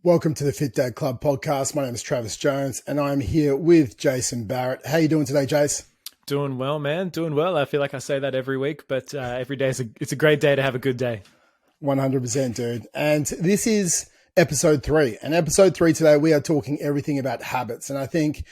Welcome to the Fit Dad Club podcast. My name is Travis Jones and I'm here with Jason Barrett. How you doing today, Jace? Doing well, man. Doing well. I feel like I say that every week, but every day it's a great day to have a good day. 100%, dude. And this is episode 3. And episode 3 today, we are talking everything about habits. And I think,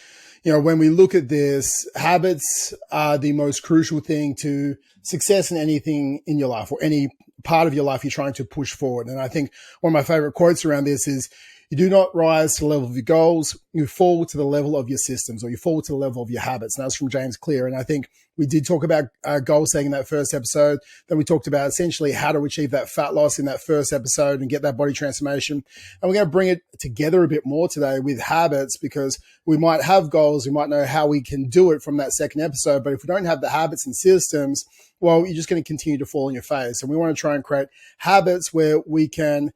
when we look at this, habits are the most crucial thing to success in anything in your life or any part of your life you're trying to push forward. And I think one of my favorite quotes around this is, you do not rise to the level of your goals, you fall to the level of your systems, or you fall to the level of your habits. And that's from James Clear. And I think we did talk about goal setting in that first episode. Then we talked about essentially how to achieve that fat loss in that first episode and get that body transformation. And we're going to bring it together a bit more today with habits, because we might have goals, we might know how we can do it from that second episode. But if we don't have the habits and systems, well, you're just going to continue to fall on your face. And we want to try and create habits where we can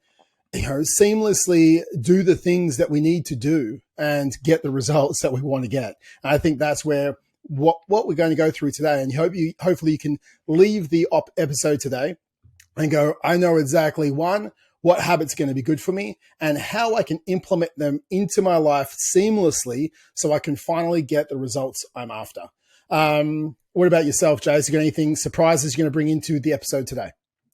seamlessly do the things that we need to do and get the results that we want to get. And I think that's where what we're going to go through today. And hopefully you can leave the episode today and go, I know exactly what habits are going to be good for me and how I can implement them into my life seamlessly so I can finally get the results I'm after. What about yourself, Jace? You got anything surprises you're going to bring into the episode today?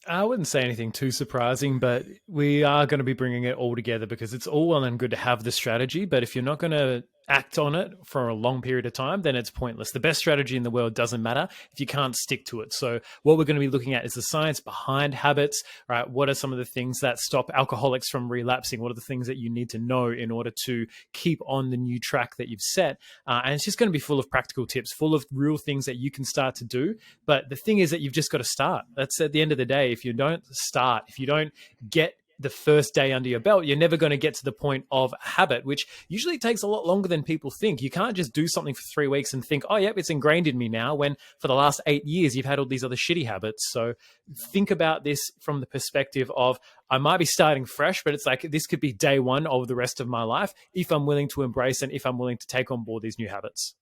I wouldn't say anything too surprising, but we are going to be bringing it all together because it's all well and good to have the strategy. But if you're not going to act on it for a long period of time, then it's pointless. The best strategy in the world doesn't matter if you can't stick to it. So what we're going to be looking at is the science behind habits, right? What are some of the things that stop alcoholics from relapsing? What are the things that you need to know in order to keep on the new track that you've set? And it's just going to be full of practical tips, full of real things that you can start to do. But the thing is that you've just got to start. That's at the end of the day. If you don't start, if you don't get the first day under your belt, you're never going to get to the point of habit, which usually takes a lot longer than people think. You can't just do something for 3 weeks and think, oh, yep, it's ingrained in me now, when for the last 8 years, you've had all these other shitty habits. So think about this from the perspective of, I might be starting fresh, but it's like, this could be day one of the rest of my life if I'm willing to embrace and if I'm willing to take on board these new habits.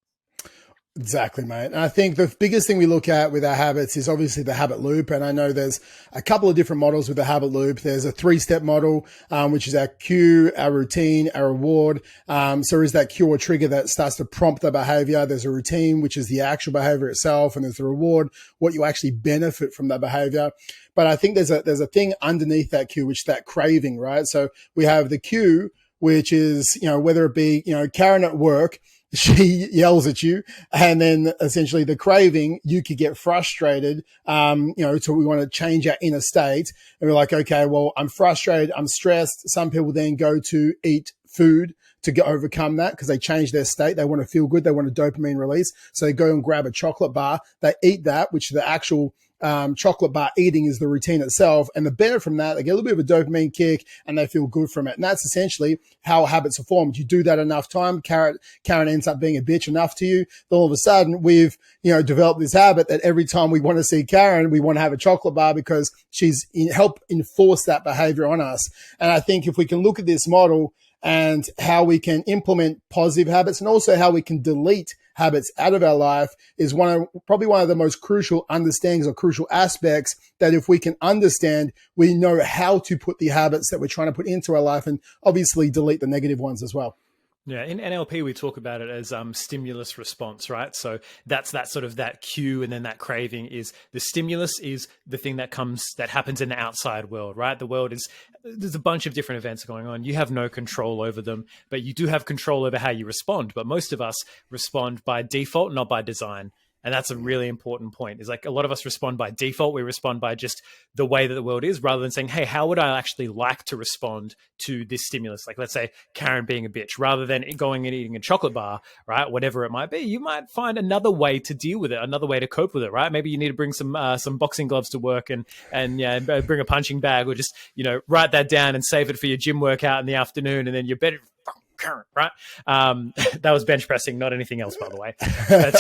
Exactly, mate. And I think the biggest thing we look at with our habits is obviously the habit loop. And I know there's a couple of different models with the habit loop. There's a 3-step model, which is our cue, our routine, our reward. So there is that cue or trigger that starts to prompt the behavior. There's a routine, which is the actual behavior itself. And there's the reward, what you actually benefit from that behavior. But I think there's a thing underneath that cue, which is that craving, right? So we have the cue, which is, whether it be, Karen at work, she yells at you, and then essentially the craving, you could get frustrated, so we want to change our inner state. And we're like, okay, well, I'm frustrated, I'm stressed. Some people then go to eat food to overcome that because they change their state. They want to feel good. They want a dopamine release. So they go and grab a chocolate bar. They eat that, which the actual chocolate bar eating is the routine itself. And the benefit from that, they get a little bit of a dopamine kick and they feel good from it. And that's essentially how habits are formed. You do that enough time, Karen ends up being a bitch enough to you. Then all of a sudden we've, developed this habit that every time we want to see Karen, we want to have a chocolate bar because she's help enforce that behavior on us. And I think if we can look at this model and how we can implement positive habits and also how we can delete habits out of our life is probably one of the most crucial understandings or crucial aspects that if we can understand, we know how to put the habits that we're trying to put into our life and obviously delete the negative ones as well. Yeah, in NLP, we talk about it as stimulus response, right? So that's that sort of that cue, and then that craving is the stimulus is the thing that happens in the outside world, right? The world there's a bunch of different events going on. You have no control over them, but you do have control over how you respond. But most of us respond by default, not by design. And that's a really important point. Is like a lot of us respond by default. We respond by just the way that the world is, rather than saying, hey, how would I actually like to respond to this stimulus? Like, let's say Karen being a bitch, rather than going and eating a chocolate bar, right? Whatever it might be, you might find another way to deal with it, another way to cope with it, right? Maybe you need to bring some boxing gloves to work and bring a punching bag, or just, write that down and save it for your gym workout in the afternoon. And then you're better, right? That was bench pressing, not anything else, by the way. But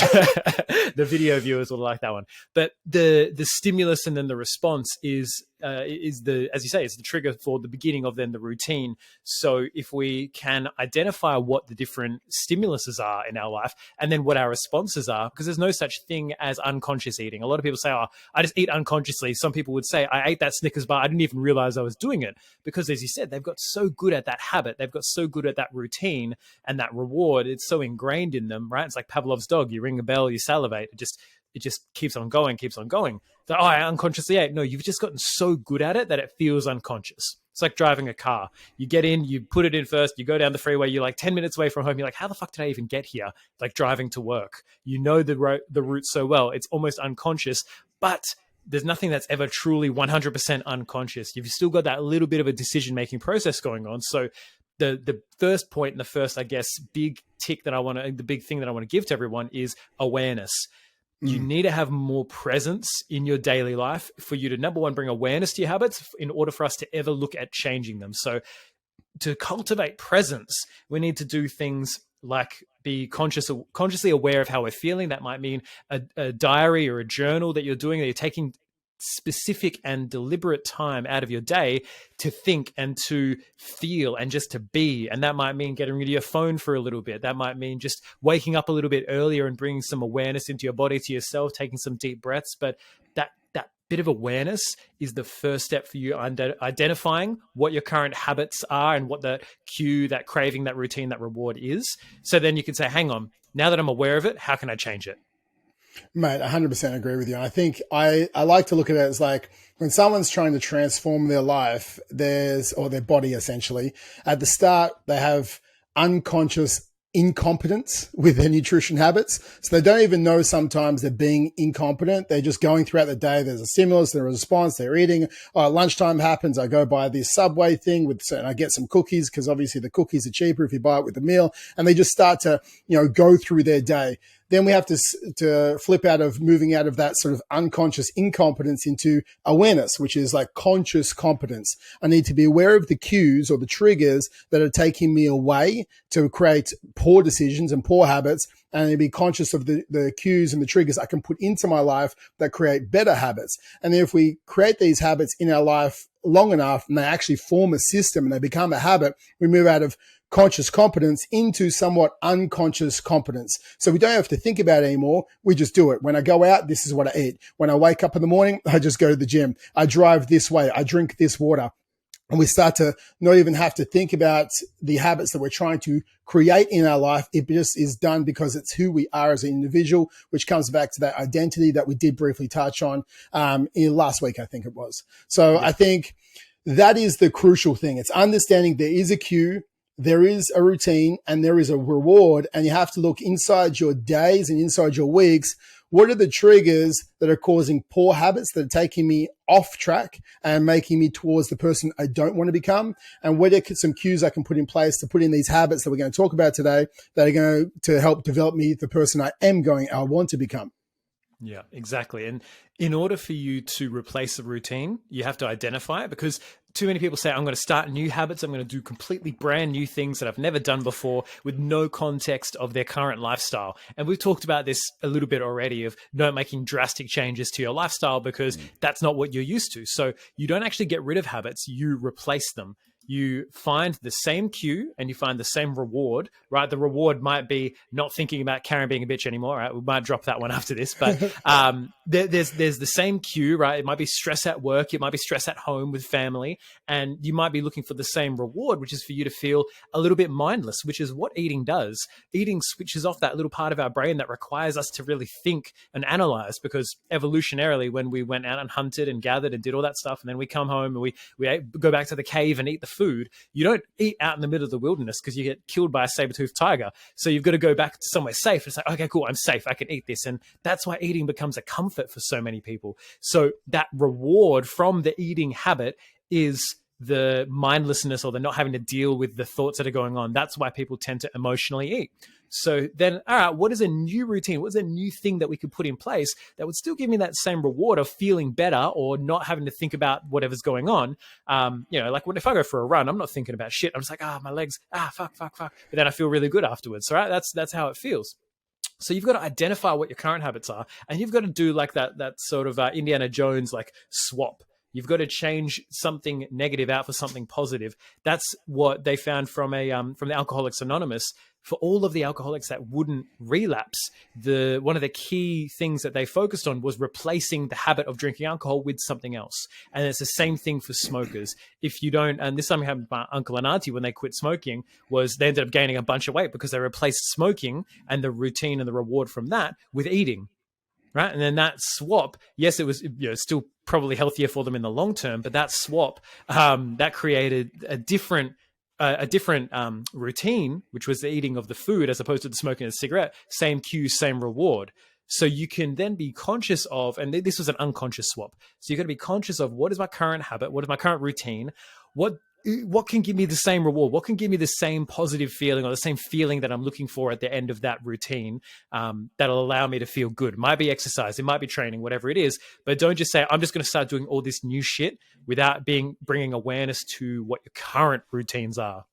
the video viewers will like that one. But the stimulus and then the response is is the, as you say, it's the trigger for the beginning of then the routine. So if we can identify what the different stimuluses are in our life and then what our responses are, because there's no such thing as unconscious eating. A lot of people say, oh, I just eat unconsciously. Some people would say, I ate that Snickers bar, I didn't even realize I was doing it. Because as you said, they've got so good at that habit. They've got so good at that routine and that reward. It's so ingrained in them, right? It's like Pavlov's dog. You ring a bell, you salivate. It just keeps on going, keeps on going. So, oh, I unconsciously ate. No, you've just gotten so good at it that it feels unconscious. It's like driving a car. You get in, you put it in first, you go down the freeway, you're like 10 minutes away from home. You're like, how the fuck did I even get here? It's like driving to work. You know the route so well. It's almost unconscious, but there's nothing that's ever truly 100% unconscious. You've still got that little bit of a decision-making process going on. So the first point and the first, I guess, big thing that I want to give to everyone is awareness. You need to have more presence in your daily life for you to, number one, bring awareness to your habits in order for us to ever look at changing them. So to cultivate presence, we need to do things like be consciously aware of how we're feeling. That might mean a diary or a journal that you're doing, that you're taking specific and deliberate time out of your day to think and to feel and just to be. And that might mean getting rid of your phone for a little bit. That might mean just waking up a little bit earlier and bringing some awareness into your body, to yourself, taking some deep breaths. But that bit of awareness is the first step for you identifying what your current habits are and what the cue, that craving, that routine, that reward is. So then you can say, hang on, now that I'm aware of it, how can I change it? Mate, 100% agree with you. I think I like to look at it as like when someone's trying to transform their life, or their body essentially, at the start, they have unconscious incompetence with their nutrition habits. So they don't even know sometimes they're being incompetent. They're just going throughout the day. There's a stimulus, there's a response, they're eating. Lunchtime happens. I go buy this Subway thing and I get some cookies because obviously the cookies are cheaper if you buy it with the meal. And they just start to, go through their day. Then we have to flip out of moving out of that sort of unconscious incompetence into awareness, which is like conscious competence. I need to be aware of the cues or the triggers that are taking me away to create poor decisions and poor habits. And I need to be conscious of the cues and the triggers I can put into my life that create better habits. And then if we create these habits in our life long enough and they actually form a system and they become a habit, we move out of conscious competence into somewhat unconscious competence. So we don't have to think about it anymore. We just do it. When I go out, this is what I eat. When I wake up in the morning, I just go to the gym. I drive this way. I drink this water. And we start to not even have to think about the habits that we're trying to create in our life. It just is done because it's who we are as an individual, which comes back to that identity that we did briefly touch on in last week, I think it was. So yeah. I think that is the crucial thing. It's understanding there is a cue, there is a routine, and there is a reward. And you have to look inside your days and inside your weeks. What are the triggers that are causing poor habits that are taking me off track and making me towards the person I don't want to become? And what are some cues I can put in place to put in these habits that we're going to talk about today that are going to help develop me the person I want to become? Yeah, exactly. And in order for you to replace a routine, you have to identify it, because too many people say, I'm going to start new habits. I'm going to do completely brand new things that I've never done before with no context of their current lifestyle. And we've talked about this a little bit already of not making drastic changes to your lifestyle because that's not what you're used to. So you don't actually get rid of habits, you replace them. You find the same cue and you find the same reward, right? The reward might be not thinking about Karen being a bitch anymore, right? We might drop that one after this, but there's the same cue, right? It might be stress at work. It might be stress at home with family. And you might be looking for the same reward, which is for you to feel a little bit mindless, which is what eating does. Eating switches off that little part of our brain that requires us to really think and analyze, because evolutionarily, when we went out and hunted and gathered and did all that stuff, and then we come home and we go back to the cave and eat the food, you don't eat out in the middle of the wilderness because you get killed by a saber-toothed tiger. So you've got to go back to somewhere safe and say, okay, cool, I'm safe, I can eat this. And that's why eating becomes a comfort for so many people. So that reward from the eating habit is the mindlessness or the not having to deal with the thoughts that are going on. That's why people tend to emotionally eat. So then, all right, what is a new routine? What is a new thing that we could put in place that would still give me that same reward of feeling better or not having to think about whatever's going on? Like if I go for a run, I'm not thinking about shit. I'm just like, my legs, fuck. But then I feel really good afterwards. All right, that's how it feels. So you've got to identify what your current habits are, and you've got to do like that sort of Indiana Jones like swap. You've got to change something negative out for something positive. That's what they found from the Alcoholics Anonymous. For all of the alcoholics that wouldn't relapse, one of the key things that they focused on was replacing the habit of drinking alcohol with something else. And it's the same thing for smokers. If you don't, and this time happened with my uncle and auntie when they quit smoking, was they ended up gaining a bunch of weight because they replaced smoking and the routine and the reward from that with eating. Right. And then that swap, yes, it was still probably healthier for them in the long term, but that swap that created a different routine, which was the eating of the food as opposed to the smoking of the cigarette. Same cue, same reward. So you can then be conscious of, and this was an unconscious swap. So you're going to be conscious of, what is my current habit? What is my current routine? What can give me the same reward? What can give me the same positive feeling or the same feeling that I'm looking for at the end of that routine that'll allow me to feel good? It might be exercise, it might be training, whatever it is. But don't just say, I'm just going to start doing all this new shit without bringing awareness to what your current routines are.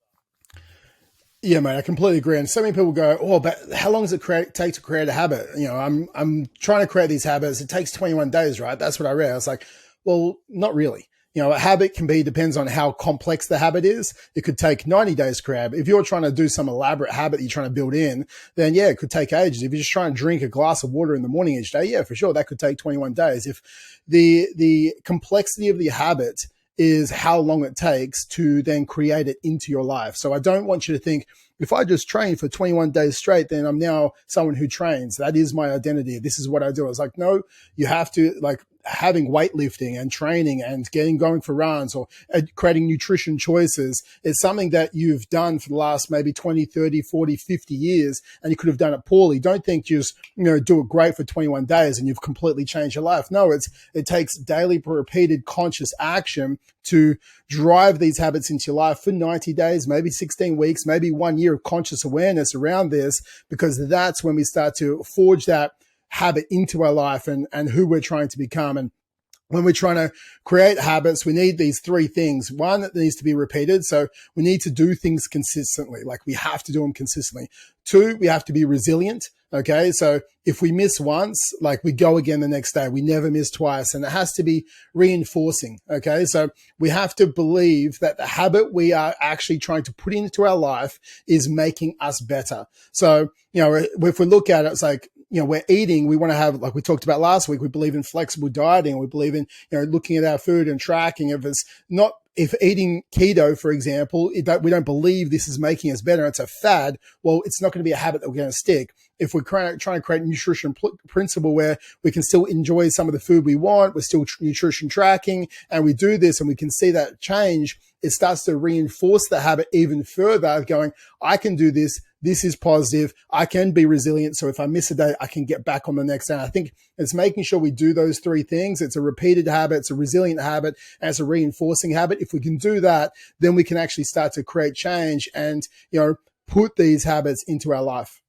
Yeah, mate, I completely agree. And so many people go, oh, but how long does it take to create a habit? I'm trying to create these habits. It takes 21 days, right? That's what I read. I was like, well, not really. A habit depends on how complex the habit is. It could take 90 days to create. If you're trying to do some elaborate habit that you're trying to build in, then yeah, it could take ages. If you're just trying to drink a glass of water in the morning each day, yeah, for sure, that could take 21 days. If the complexity of the habit is how long it takes to then create it into your life. So I don't want you to think, if I just train for 21 days straight, then I'm now someone who trains. That is my identity. This is what I do. I was like, no, you have to, like, having weightlifting and training and going for runs or creating nutrition choices is something that you've done for the last maybe 20, 30, 40, 50 years, and you could have done it poorly. Don't think just, do it great for 21 days and you've completely changed your life. No, it takes daily repeated conscious action to drive these habits into your life for 90 days, maybe 16 weeks, maybe 1 year of conscious awareness around this, because that's when we start to forge that habit into our life and who we're trying to become. And when we're trying to create habits, we need these three things. One, that needs to be repeated. So we need to do things consistently. Like, we have to do them consistently. Two, we have to be resilient. Okay. So if we miss once, like, we go again the next day. We never miss twice. And it has to be reinforcing. Okay. So we have to believe that the habit we are actually trying to put into our life is making us better. So, if we look at it, it's like, we're eating, we want to have, like we talked about last week, we believe in flexible dieting. We believe in, looking at our food and tracking. If eating keto, for example, we don't believe this is making us better, it's a fad, well, it's not going to be a habit that we're going to stick. If we're trying to create a nutrition principle where we can still enjoy some of the food we want, we're still nutrition tracking, and we do this and we can see that change, it starts to reinforce the habit even further, going, I can do this. This is positive. I can be resilient. So if I miss a day, I can get back on the next day. And I think it's making sure we do those three things. It's a repeated habit, it's a resilient habit, and it's a reinforcing habit. If we can do that, then we can actually start to create change and, put these habits into our life.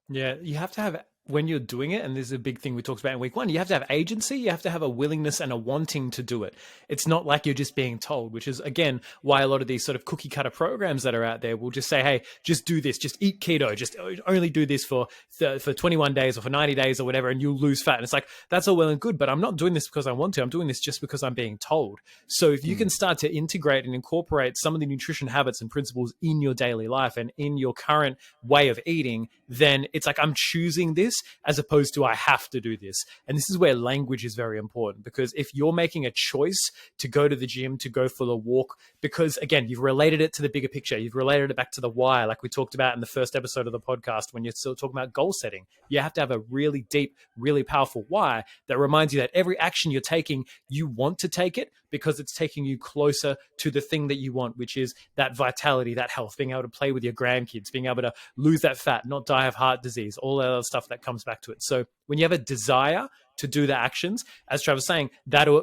Yeah, you have to have, when you're doing it, and this is a big thing we talked about in week 1, you have to have agency, you have to have a willingness and a wanting to do it. It's not like you're just being told, which is, again, why a lot of these sort of cookie cutter programs that are out there will just say, hey, just do this, just eat keto, just only do this for 21 days or for 90 days or whatever, and you'll lose fat. And it's like, that's all well and good, but I'm not doing this because I want to. I'm doing this just because I'm being told. So if you can start to integrate and incorporate some of the nutrition habits and principles in your daily life and in your current way of eating, then it's like, I'm choosing this as opposed to I have to do this. And this is where language is very important, because if you're making a choice to go to the gym, to go for the walk, because again, you've related it to the bigger picture, you've related it back to the why, like we talked about in the first episode of the podcast when you're still talking about goal setting. You have to have a really deep, really powerful why that reminds you that every action you're taking, you want to take it because it's taking you closer to the thing that you want, which is that vitality, that health, being able to play with your grandkids, being able to lose that fat, not die of heart disease, all that other stuff that comes back to it. So when you have a desire to do the actions, as Travis was saying, that'll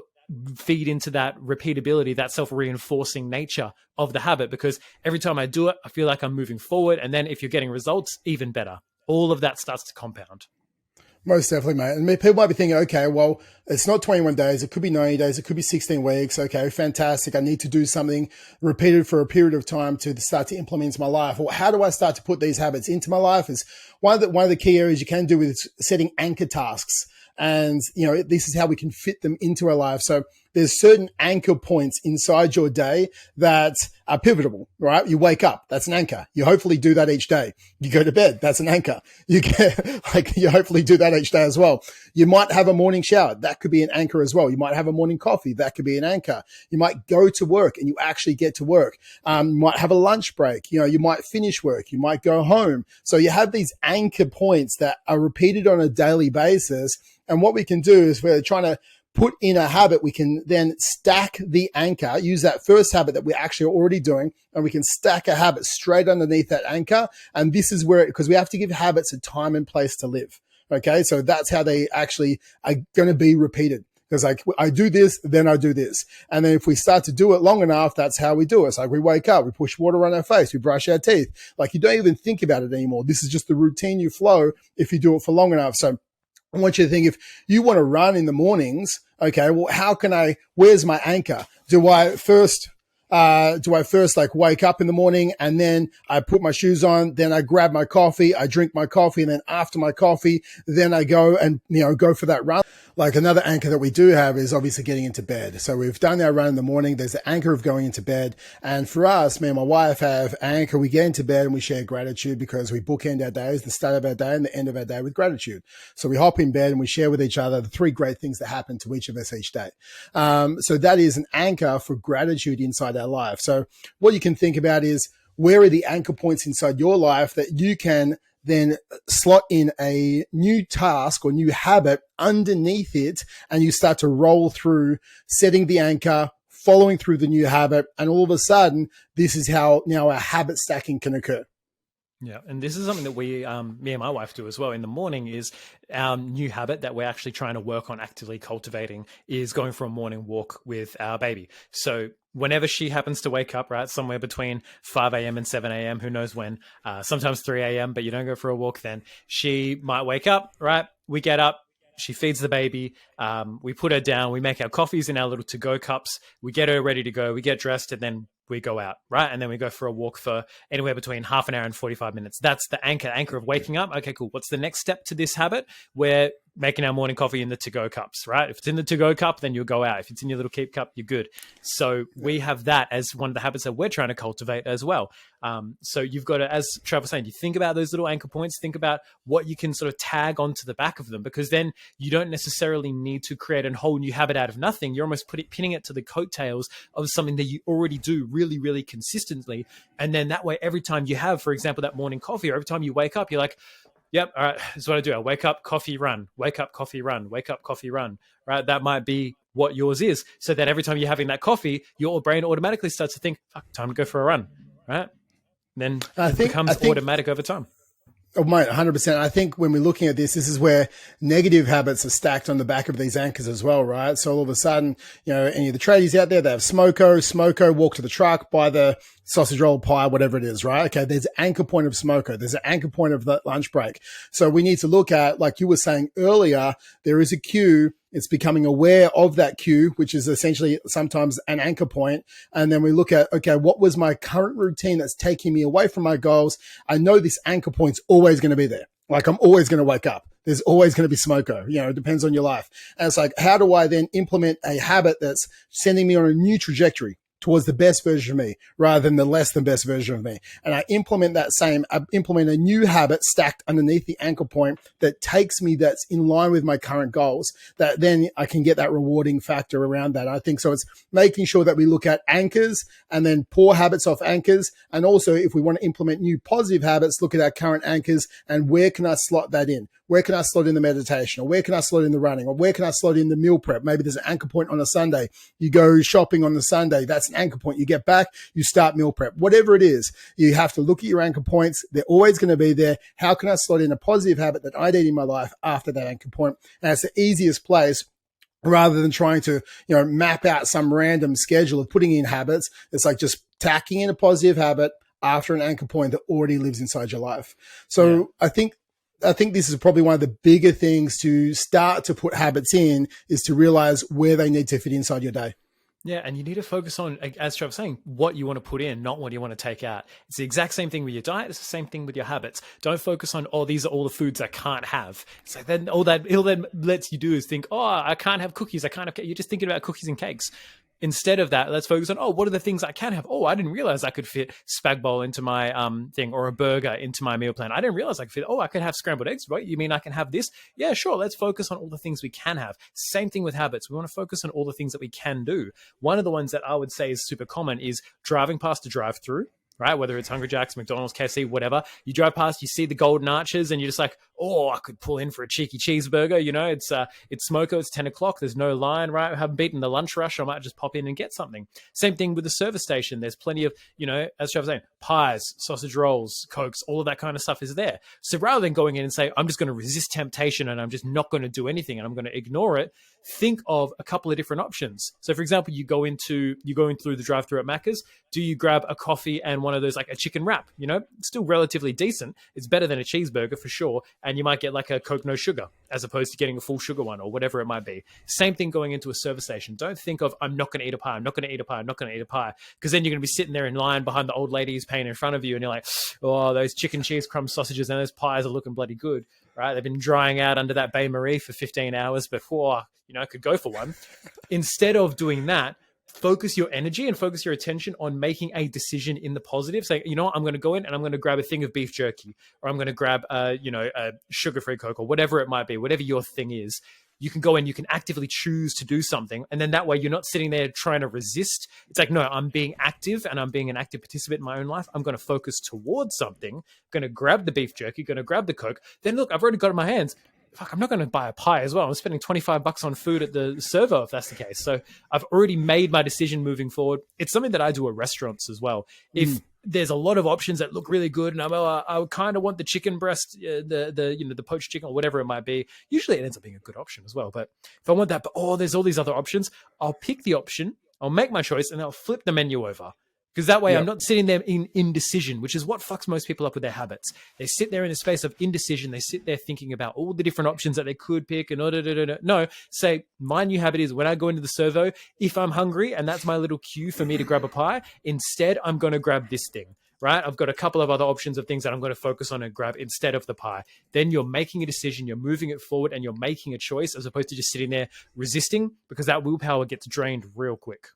feed into that repeatability, that self-reinforcing nature of the habit, because every time I do it, I feel like I'm moving forward. And then if you're getting results, even better. All of that starts to compound. Most definitely, mate. And people might be thinking, okay, well, it's not 21 days. It could be 90 days. It could be 16 weeks. Okay, fantastic. I need to do something repeated for a period of time to start to implement into my life. Well, how do I start to put these habits into my life? Is one of the key areas you can do with setting anchor tasks. And, this is how we can fit them into our life. So there's certain anchor points inside your day that are pivotal, right? You wake up, that's an anchor. You hopefully do that each day. You go to bed, that's an anchor. You hopefully do that each day as well. You might have a morning shower. That could be an anchor as well. You might have a morning coffee. That could be an anchor. You might go to work and you actually get to work. You might have a lunch break. You might finish work. You might go home. So you have these anchor points that are repeated on a daily basis. And what we can do is we're trying to put in a habit. We can then stack the anchor, use that first habit that we're actually already doing, and we can stack a habit straight underneath that anchor. And this is where, because we have to give habits a time and place to live. Okay. So that's how they actually are going to be repeated. Because like I do this, then I do this. And then if we start to do it long enough, that's how we do it. It's like we wake up, we push water on our face, we brush our teeth. Like you don't even think about it anymore. This is just the routine you flow if you do it for long enough. So I want you to think, if you want to run in the mornings, okay, well, where's my anchor? Do I first like wake up in the morning and then I put my shoes on, then I grab my coffee, I drink my coffee, and then after my coffee, then I go and, go for that run? Like another anchor that we do have is obviously getting into bed. So we've done our run in the morning. There's the anchor of going into bed. And for us, me and my wife have an anchor. We get into bed and we share gratitude because we bookend our days, the start of our day and the end of our day with gratitude. So we hop in bed and we share with each other the 3 great things that happen to each of us each day. So that is an anchor for gratitude inside our life. So what you can think about is, where are the anchor points inside your life that you can then slot in a new task or new habit underneath it, and you start to roll through setting the anchor, following through the new habit, and all of a sudden, this is how now our habit stacking can occur. Yeah, and this is something that we, me and my wife do as well in the morning. Is our new habit that we're actually trying to work on actively cultivating is going for a morning walk with our baby. So whenever she happens to wake up, right, somewhere between 5 a.m. and 7 a.m., who knows when, sometimes 3 a.m., but you don't go for a walk then, she might wake up, right? We get up, she feeds the baby, we put her down, we make our coffees in our little to-go cups, we get her ready to go, we get dressed, and then we go out, right? And then we go for a walk for anywhere between half an hour and 45 minutes. That's the anchor of waking up. Okay, cool. What's the next step to this habit? We're making our morning coffee in the to-go cups, right? If it's in the to-go cup, then you'll go out. If it's in your little keep cup, you're good. So we have that as one of the habits that we're trying to cultivate as well. So you've got to, as Trevor was saying, you think about those little anchor points, think about what you can sort of tag onto the back of them, because then you don't necessarily need to create a whole new habit out of nothing. You're almost pinning it to the coattails of something that you already do really, really consistently. And then that way, every time you have, for example, that morning coffee, or every time you wake up, you're like, yep, all right, that's what I do. I wake up, coffee, run, wake up, coffee, run, wake up, coffee, run, right? That might be what yours is. So that every time you're having that coffee, your brain automatically starts to think, fuck, time to go for a run, right? Then it becomes automatic over time. Oh, mate, 100%. I think when we're looking at this is where negative habits are stacked on the back of these anchors as well, right? So all of a sudden, any of the tradies out there, they have smoko, walk to the truck, buy the sausage roll, pie, whatever it is, right? Okay, there's an anchor point of smoko. There's an anchor point of the lunch break. So we need to look at, like you were saying earlier, there is a cue. It's becoming aware of that cue, which is essentially sometimes an anchor point. And then we look at, okay, what was my current routine that's taking me away from my goals? I know this anchor point's always going to be there. Like I'm always going to wake up. There's always going to be smoko. It depends on your life. And it's like, how do I then implement a habit that's sending me on a new trajectory towards the best version of me rather than the less than best version of me? And I implement a new habit stacked underneath the anchor point that takes me, that's in line with my current goals, that then I can get that rewarding factor around that. I think so. It's making sure that we look at anchors and then poor habits off anchors. And also if we want to implement new positive habits, look at our current anchors and where can I slot that in? Where can I slot in the meditation, or where can I slot in the running, or where can I slot in the meal prep? Maybe there's an anchor point on a Sunday. You go shopping on the Sunday. That's an anchor point. You get back, you start meal prep. Whatever it is, you have to look at your anchor points. They're always going to be there. How can I slot in a positive habit that I need in my life after that anchor point? And that's the easiest place. Rather than trying to, map out some random schedule of putting in habits, it's like just tacking in a positive habit after an anchor point that already lives inside your life. So yeah. I think this is probably one of the bigger things to start to put habits in, is to realize where they need to fit inside your day. Yeah, and you need to focus on, as Trevor's saying, what you want to put in, not what you want to take out. It's the exact same thing with your diet. It's the same thing with your habits. Don't focus on, oh, these are all the foods I can't have. It's like then all that then lets you do is think, oh, I can't have cookies. I can't have. You're just thinking about cookies and cakes. Instead of that, let's focus on, oh, what are the things I can have? Oh, I didn't realize I could fit spag bowl into my thing, or a burger into my meal plan. I didn't realize I could fit, oh, I could have scrambled eggs, right? You mean I can have this? Yeah, sure. Let's focus on all the things we can have. Same thing with habits. We want to focus on all the things that we can do. One of the ones that I would say is super common is driving past a drive-through, right? Whether it's Hungry Jack's, McDonald's, KFC, whatever. You drive past, you see the golden arches, and you're just like, oh, I could pull in for a cheeky cheeseburger. You know, it's Smoko, it's 10 o'clock. There's no line, right? I haven't beaten the lunch rush. I might just pop in and get something. Same thing with the service station. There's plenty of, you know, as Trevor's saying, pies, sausage rolls, Cokes, all of that kind of stuff is there. So rather than going in and say, I'm just going to resist temptation and I'm just not going to do anything and I'm going to ignore it, think of a couple of different options. So for example, you go in through the drive-through at Macca's. Do you grab a coffee and one of those, like a chicken wrap? You know, it's still relatively decent. It's better than a cheeseburger for sure. And you might get like a Coke no sugar as opposed to getting a full sugar one or whatever it might be. Same thing going into a service station. Don't think of, I'm not going to eat a pie. I'm not going to eat a pie. I'm not going to eat a pie. Because then you're going to be sitting there in line behind the old lady who's paying in front of you. And you're like, oh, those chicken cheese crumb sausages and those pies are looking bloody good, right? They've been drying out under that Bain Marie for 15 hours before, you know, I could go for one. Instead of doing that, focus your energy and focus your attention on making a decision in the positive. Saying, you know what, I'm going to go in and I'm going to grab a thing of beef jerky, or I'm going to grab a sugar-free Coke, or whatever it might be, whatever your thing is. You can go in, you can actively choose to do something. And then that way you're not sitting there trying to resist. It's like, no, I'm being active and I'm being an active participant in my own life. I'm going to focus towards something, going to grab the beef jerky, going to grab the Coke. Then look, I've already got it in my hands. Fuck, I'm not going to buy a pie as well. I'm spending $25 on food at the servo if that's the case. So I've already made my decision moving forward. It's something that I do at restaurants as well. If there's a lot of options that look really good, and I kind of want the chicken breast, the poached chicken or whatever it might be. Usually it ends up being a good option as well. But if I want that, there's all these other options, I'll pick the option, I'll make my choice, and I'll flip the menu over. Because that way I'm not sitting there in indecision, which is what fucks most people up with their habits. They sit there in a space of indecision. They sit there thinking about all the different options that they could pick and no, say my new habit is when I go into the servo, if I'm hungry and that's my little cue for me to grab a pie, instead I'm going to grab this thing, right? I've got a couple of other options of things that I'm going to focus on and grab instead of the pie. Then you're making a decision, you're moving it forward, and you're making a choice as opposed to just sitting there resisting, because that willpower gets drained real quick.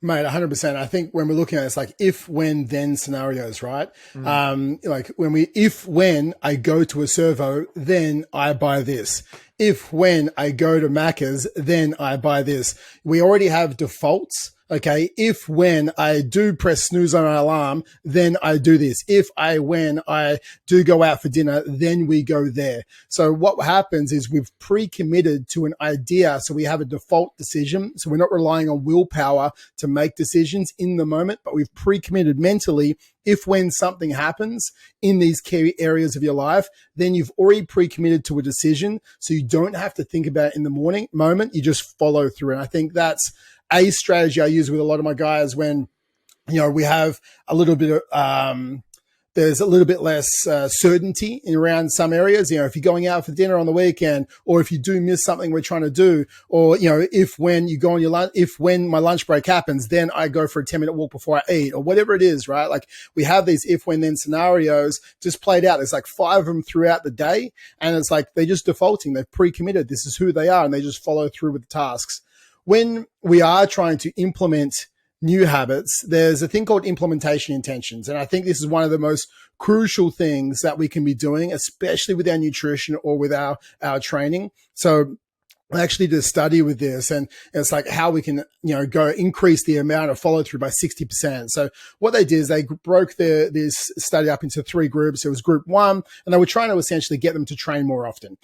Mate, 100%. I think when we're looking at it, it's like if, when, then scenarios, right? Like when I go to a servo, then I buy this. If, when I go to Macca's, then I buy this. We already have defaults. Okay. If, when I do press snooze on an alarm, then I do this. When I do go out for dinner, then we go there. So what happens is we've pre-committed to an idea. So we have a default decision. So we're not relying on willpower to make decisions in the moment, but we've pre-committed mentally. If, when something happens in these key areas of your life, then you've already pre-committed to a decision. So you don't have to think about it in the moment. You just follow through. And I think that's a strategy I use with a lot of my guys when, we have a little bit of, there's a little bit less certainty around some areas. If you're going out for dinner on the weekend, or if you do miss something we're trying to do, or, when you go on your lunch, when my lunch break happens, then I go for a 10-minute walk before I eat, or whatever it is, right? Like we have these if, when, then scenarios just played out. There's like 5 of them throughout the day. And it's like, they're just defaulting. They've pre-committed. This is who they are. And they just follow through with the tasks. When we are trying to implement new habits, there's a thing called implementation intentions. And I think this is one of the most crucial things that we can be doing, especially with our nutrition or with our training. So I actually did a study with this, and it's like how we can, go increase the amount of follow through by 60%. So what they did is they broke this study up into 3 groups. It was group 1, and they were trying to essentially get them to train more often.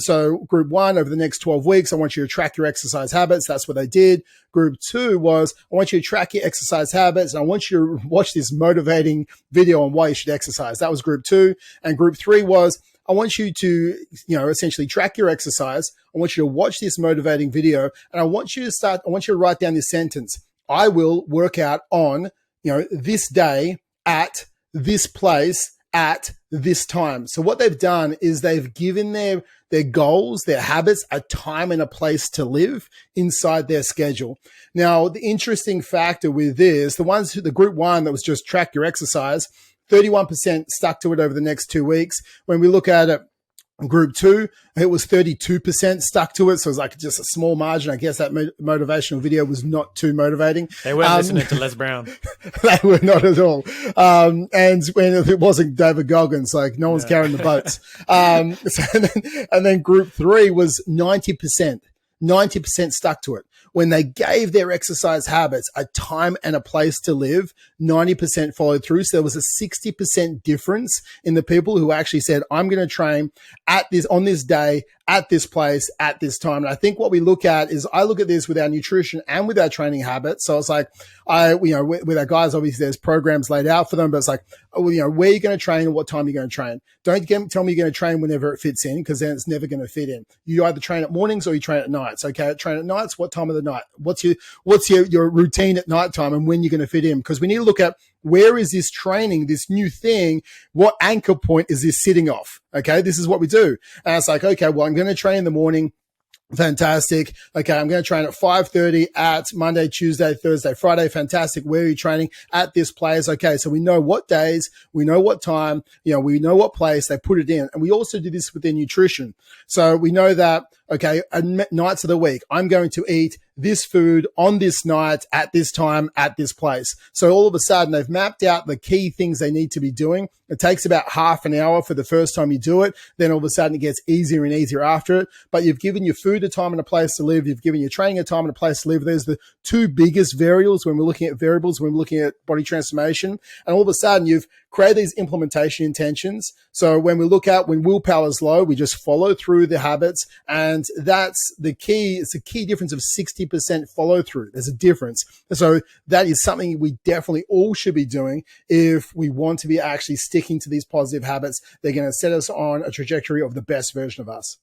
So group 1, over the next 12 weeks, I want you to track your exercise habits. That's what they did. Group 2 was, I want you to track your exercise habits, and I want you to watch this motivating video on why you should exercise. That was group 2. And group 3 was, I want you to, essentially track your exercise. I want you to watch this motivating video, and I want you to write down this sentence. I will work out on, this day at this place at this time. So what they've done is they've given their goals, their habits, a time and a place to live inside their schedule. Now, the interesting factor with this, the group one that was just track your exercise, 31% stuck to it over the next 2 weeks. When we look at it, Group two, it was 32% stuck to it. So it was like just a small margin. I guess that motivational video was not too motivating. They weren't listening to Les Brown. They were not at all. And when it wasn't David Goggins, like no one's carrying the boats. And then group three was 90%. 90% stuck to it. When they gave their exercise habits a time and a place to live, 90% followed through. So there was a 60% difference in the people who actually said, I'm going to train on this day, at this place, at this time. And I think what we look at is I look at this with our nutrition and with our training habits. So it's like, with our guys, obviously there's programs laid out for them, but it's like, where you're going to train and what time you're going to train. Don't tell me you're going to train whenever it fits in, because then it's never going to fit in. You either train at mornings or you train at nights. Okay. Train at nights. What time of the night? What's your routine at nighttime and when you're going to fit in? Because we need to look at where is this training, this new thing? What anchor point is this sitting off? Okay. This is what we do. And it's like, okay, well, I'm going to train in the morning. Fantastic. Okay. I'm going to train at 5:30 at Monday, Tuesday, Thursday, Friday. Fantastic. Where are you training? At this place. Okay. So we know what days, we know what time, we know what place they put it in. And we also do this with their nutrition. So we know that, okay, nights of the week, I'm going to eat this food on this night at this time at this place. So all of a sudden they've mapped out the key things they need to be doing. It takes about half an hour for the first time you do it. Then all of a sudden it gets easier and easier after it. But you've given your food a time and a place to live. You've given your training a time and a place to live. There's the two biggest variables when we're looking at body transformation. And all of a sudden you've created these implementation intentions. So when willpower is low, we just follow through the habits. And that's the key. It's a key difference of 60% follow through. There's a difference. So that is something we definitely all should be doing if we want to be actually sticking to these positive habits. They're going to set us on a trajectory of the best version of us.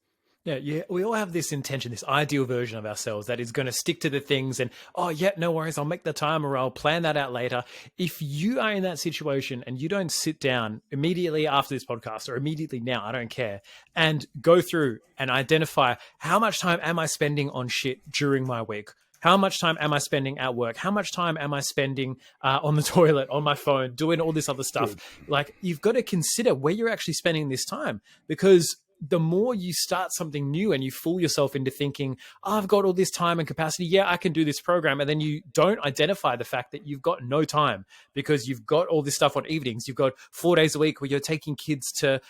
Yeah, we all have this intention, this ideal version of ourselves that is going to stick to the things and, oh, yeah, no worries, I'll make the time or I'll plan that out later. If you are in that situation and you don't sit down immediately after this podcast or immediately now, I don't care, and go through and identify how much time am I spending on shit during my week? How much time am I spending at work? How much time am I spending on the toilet, on my phone, doing all this other stuff? Good. Like, you've got to consider where you're actually spending this time, because the more you start something new and you fool yourself into thinking, oh, I've got all this time and capacity, yeah, I can do this program. And then you don't identify the fact that you've got no time because you've got all this stuff on evenings. You've got 4 days a week where you're taking kids to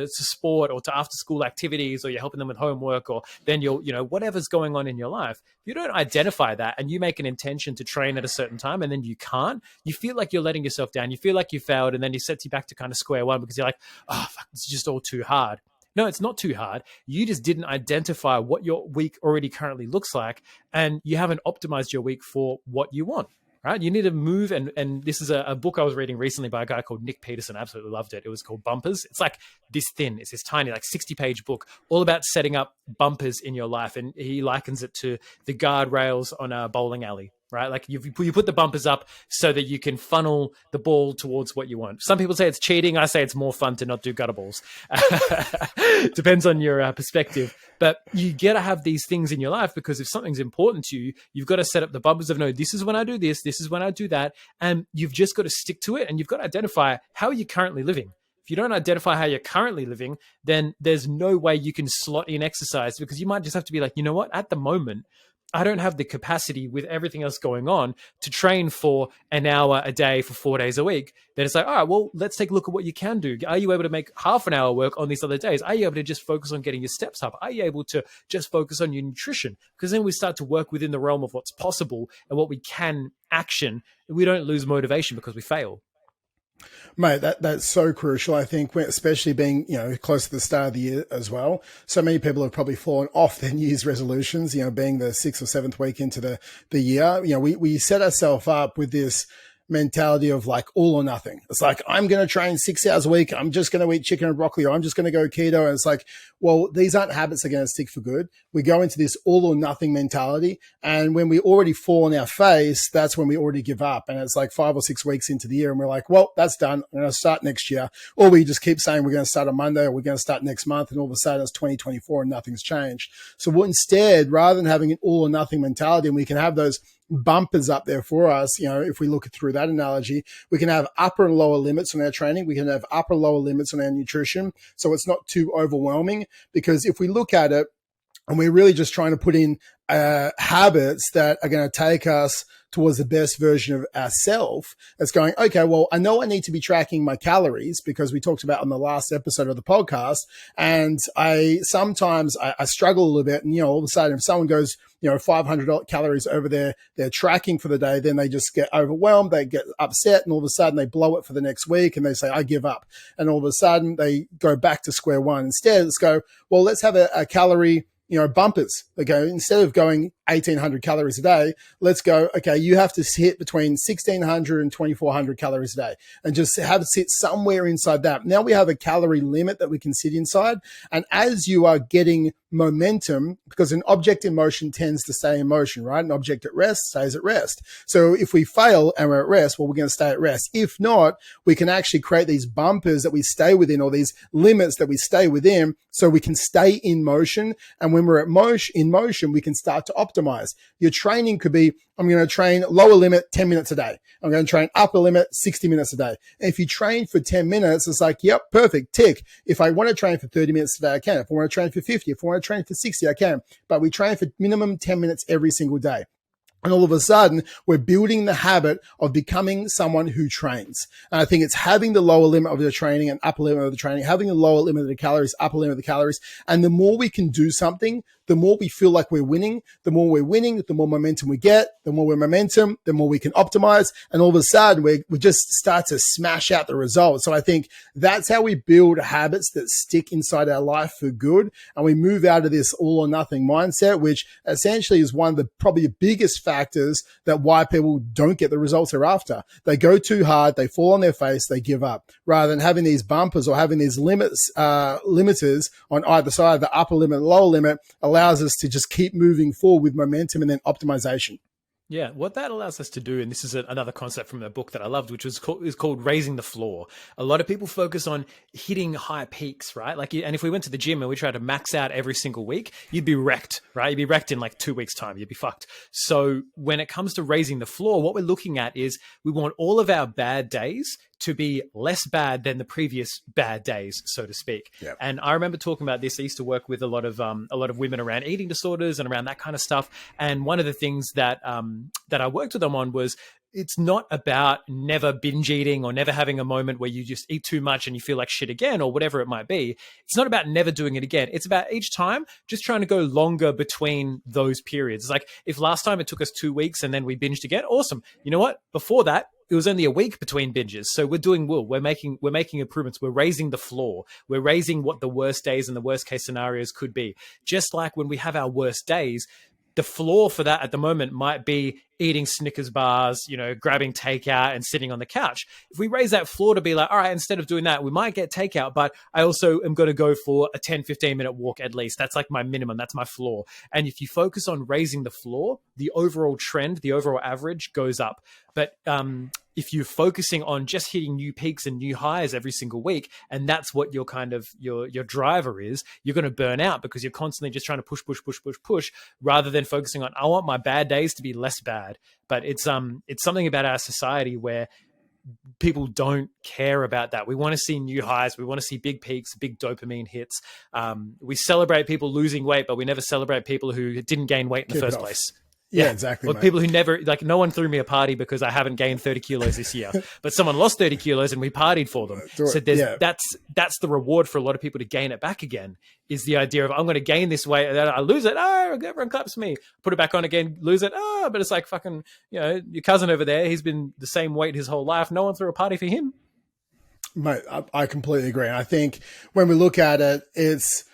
sport or to after school activities, or you're helping them with homework, or then whatever's going on in your life. If you don't identify that and you make an intention to train at a certain time and then you can't, you feel like you're letting yourself down. You feel like you failed, and then it sets you back to kind of square one because you're like, oh, fuck, this is just all too hard. No, it's not too hard. You just didn't identify what your week already currently looks like, and you haven't optimized your week for what you want, right? You need to move. And this is a book I was reading recently by a guy called Nick Peterson. I absolutely loved it. It was called Bumpers. It's like this thin. It's this tiny, like 60-page book all about setting up bumpers in your life. And he likens it to the guardrails on a bowling alley. Right? Like you put the bumpers up so that you can funnel the ball towards what you want. Some people say it's cheating. I say it's more fun to not do gutter balls. Depends on your perspective. But you got to have these things in your life, because if something's important to you, you've got to set up the bumpers of, no, this is when I do this is when I do that. And you've just got to stick to it, and you've got to identify how you're currently living. If you don't identify how you're currently living, then there's no way you can slot in exercise, because you might just have to be like, you know what, at the moment, I don't have the capacity with everything else going on to train for an hour a day for 4 days a week. Then it's like, all right, well, let's take a look at what you can do. Are you able to make half an hour work on these other days? Are you able to just focus on getting your steps up? Are you able to just focus on your nutrition? Because then we start to work within the realm of what's possible and what we can action. We don't lose motivation because we fail. Mate, that's so crucial. I think, especially being, close to the start of the year as well. So many people have probably fallen off their New Year's resolutions, being the 6th or 7th week into the year. We set ourselves up with this mentality of like all or nothing. It's like, I'm going to train 6 hours a week. I'm just going to eat chicken and broccoli, or I'm just going to go keto. And it's like, well, these aren't habits that are going to stick for good. We go into this all or nothing mentality. And when we already fall on our face, that's when we already give up. And it's like 5 or 6 weeks into the year and we're like, well, that's done. I'm going to start next year. Or we just keep saying we're going to start on Monday, or we're going to start next month. And all of a sudden it's 2024 and nothing's changed. So we'll instead, rather than having an all or nothing mentality, and we can have those bumpers up there for us, if we look at through that analogy, we can have upper and lower limits on our training. We can have upper and lower limits on our nutrition. So it's not too overwhelming, because if we look at it and we're really just trying to put in habits that are going to take us towards the best version of ourselves, it's going, okay, well, I know I need to be tracking my calories, because we talked about on the last episode of the podcast. And I sometimes struggle a little bit. And, all of a sudden, if someone goes, 500 calories over their tracking for the day, then they just get overwhelmed. They get upset, and all of a sudden they blow it for the next week and they say, I give up. And all of a sudden they go back to square one. Instead, let's go, well, let's have a calorie bumpers. Okay. Instead of going 1,800 calories a day, let's go, okay, you have to hit between 1,600 and 2,400 calories a day, and just have it sit somewhere inside that. Now we have a calorie limit that we can sit inside. And as you are getting momentum, because an object in motion tends to stay in motion, right? An object at rest stays at rest. So if we fail and we're at rest, well, we're going to stay at rest. If not, we can actually create these bumpers that we stay within, or these limits that we stay within, so we can stay in motion. And when we're in motion, we can start to optimize. Your training could be, I'm going to train lower limit 10 minutes a day. I'm going to train upper limit 60 minutes a day. And if you train for 10 minutes, it's like, yep, perfect, tick. If I want to train for 30 minutes a day, I can. If I want to train for 50, if I want to train for 60, I can. But we train for minimum 10 minutes every single day. And all of a sudden, we're building the habit of becoming someone who trains. And I think it's having the lower limit of the training and upper limit of the training, having the lower limit of the calories, upper limit of the calories. And the more we can do something, the more we feel like we're winning. The more we're winning, the more momentum we get. The more we're momentum, the more we can optimize. And all of a sudden, we just start to smash out the results. So I think that's how we build habits that stick inside our life for good. And we move out of this all or nothing mindset, which essentially is one of the probably the biggest factors that why people don't get the results they're after. They go too hard, they fall on their face, they give up. Rather than having these bumpers or having these limiters on either side, the upper limit, lower limit, allows us to just keep moving forward with momentum and then optimization. Yeah, what that allows us to do, and this is another concept from the book that I loved, which is called raising the floor. A lot of people focus on hitting high peaks, right? And if we went to the gym and we tried to max out every single week, you'd be wrecked, right? You'd be wrecked in like 2 weeks' time. You'd be fucked. So when it comes to raising the floor, what we're looking at is we want all of our bad days to be less bad than the previous bad days, so to speak. Yep. And I remember talking about this. I used to work with a lot of women around eating disorders and around that kind of stuff. And one of the things that I worked with them on was, it's not about never binge eating or never having a moment where you just eat too much and you feel like shit again, or whatever it might be. It's not about never doing it again. It's about each time just trying to go longer between those periods. It's like, if last time it took us 2 weeks and then we binged again, awesome. You know what? Before that, it was only a week between binges. So we're making improvements. We're raising the floor. We're raising what the worst days and the worst case scenarios could be. Just like when we have our worst days, the floor for that at the moment might be eating Snickers bars, grabbing takeout and sitting on the couch. If we raise that floor to be like, all right, instead of doing that, we might get takeout, but I also am going to go for a 10, 15 minute walk at least. That's like my minimum. That's my floor. And if you focus on raising the floor, the overall trend, the overall average goes up. But if you're focusing on just hitting new peaks and new highs every single week, and that's what your kind of your driver is, you're going to burn out because you're constantly just trying to push, rather than focusing on, I want my bad days to be less bad. But it's something about our society where people don't care about that. We want to see new highs. We want to see big peaks, big dopamine hits. We celebrate people losing weight, but we never celebrate people who didn't gain weight in the first place. Yeah, exactly. Or people who never, like, no one threw me a party because I haven't gained 30 kilos this year, but someone lost 30 kilos and we partied for them. So that's the reward for a lot of people to gain it back again, is the idea of, I'm going to gain this weight and then I lose it. Oh, everyone claps me. Put it back on again, lose it. Oh, but it's like fucking, your cousin over there, he's been the same weight his whole life. No one threw a party for him. Mate, I completely agree. And I think when we look at it, it's,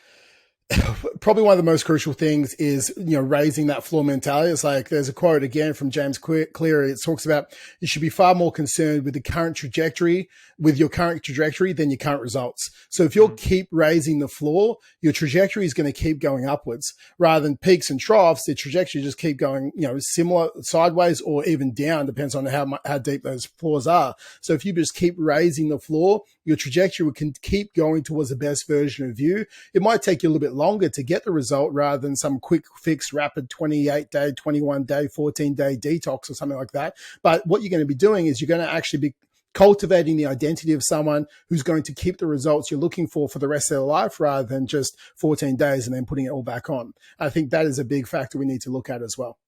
Probably one of the most crucial things is, raising that floor mentality. It's like there's a quote again from James Clear. It talks about you should be far more concerned with your current trajectory than your current results. So if you'll keep raising the floor, your trajectory is going to keep going upwards rather than peaks and troughs. The trajectory just keep going, similar sideways or even down, depends on how deep those floors are. So if you just keep raising the floor, your trajectory can keep going towards the best version of you. It might take you a little bit longer to get the result rather than some quick fix, rapid 28-day, 21-day, 14-day detox or something like that. But what you're going to be doing is you're going to actually be cultivating the identity of someone who's going to keep the results you're looking for the rest of their life rather than just 14 days and then putting it all back on. I think that is a big factor we need to look at as well.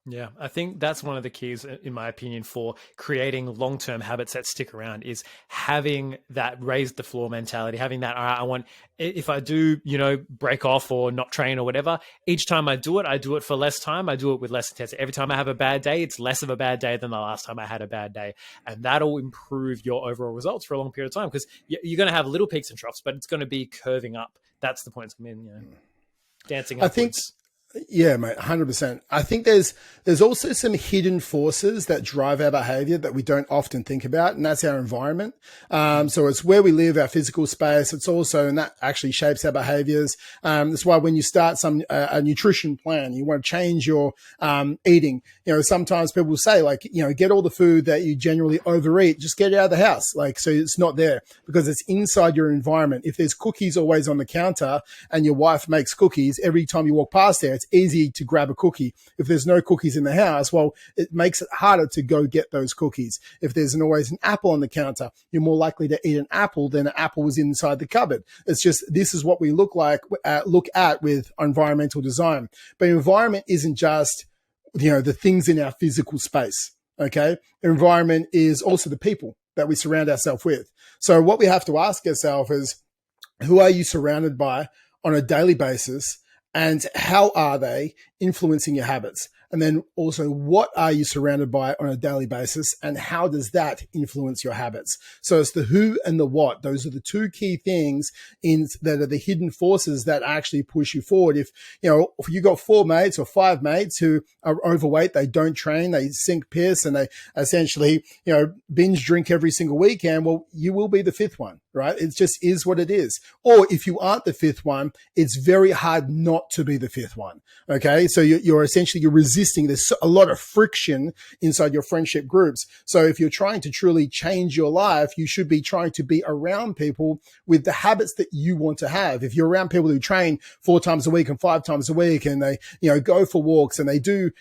Yeah, I think that's one of the keys, in my opinion, for creating long-term habits that stick around is having that raise the floor mentality, having that, all right, if I do, break off or not train or whatever, each time I do it for less time. I do it with less intensity. Every time I have a bad day, it's less of a bad day than the last time I had a bad day. And that'll improve your overall results for a long period of time because you're going to have little peaks and troughs, but it's going to be curving up. That's the point. Dancing upwards. I think Yeah, mate, 100%. I think there's also some hidden forces that drive our behavior that we don't often think about, and that's our environment. So it's where we live, our physical space. It's also, and that actually shapes our behaviors. That's why when you start a nutrition plan, you want to change your eating. Sometimes people say get all the food that you generally overeat, just get it out of the house. So it's not there because it's inside your environment. If there's cookies always on the counter and your wife makes cookies every time you walk past there, it's easy to grab a cookie. If there's no cookies in the house, well, it makes it harder to go get those cookies. If there's always an apple on the counter, you're more likely to eat an apple than an apple was inside the cupboard. It's just, this is what we look at with environmental design. But environment isn't just, the things in our physical space. Okay. Environment is also the people that we surround ourselves with. So what we have to ask ourselves is, who are you surrounded by on a daily basis? And how are they influencing your habits? And then also, what are you surrounded by on a daily basis? And how does that influence your habits? So it's the who and the what. Those are the two key things that are the hidden forces that actually push you forward. If you got 4 mates or 5 mates who are overweight, they don't train, they sink piss, and they essentially, binge drink every single weekend, well, you will be the 5th one, right? It just is what it is. Or if you aren't the 5th one, it's very hard not to be the 5th one. Okay. So you're resisting. There's a lot of friction inside your friendship groups. So if you're trying to truly change your life, you should be trying to be around people with the habits that you want to have. If you're around people who train 4 times a week and 5 times a week, and they, go for walks, and they do,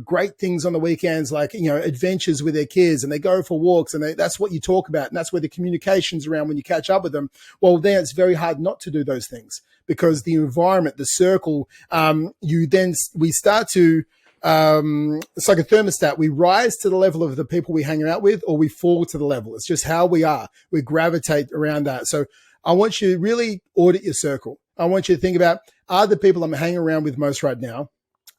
great things on the weekends, like, adventures with their kids, and they go for walks, and that's what you talk about. And that's where the communication's around when you catch up with them. Well, then it's very hard not to do those things because the environment, the circle, we start to, it's like a thermostat. We rise to the level of the people we hang out with, or we fall to the level. It's just how we are. We gravitate around that. So I want you to really audit your circle. I want you to think about, are the people I'm hanging around with most right now,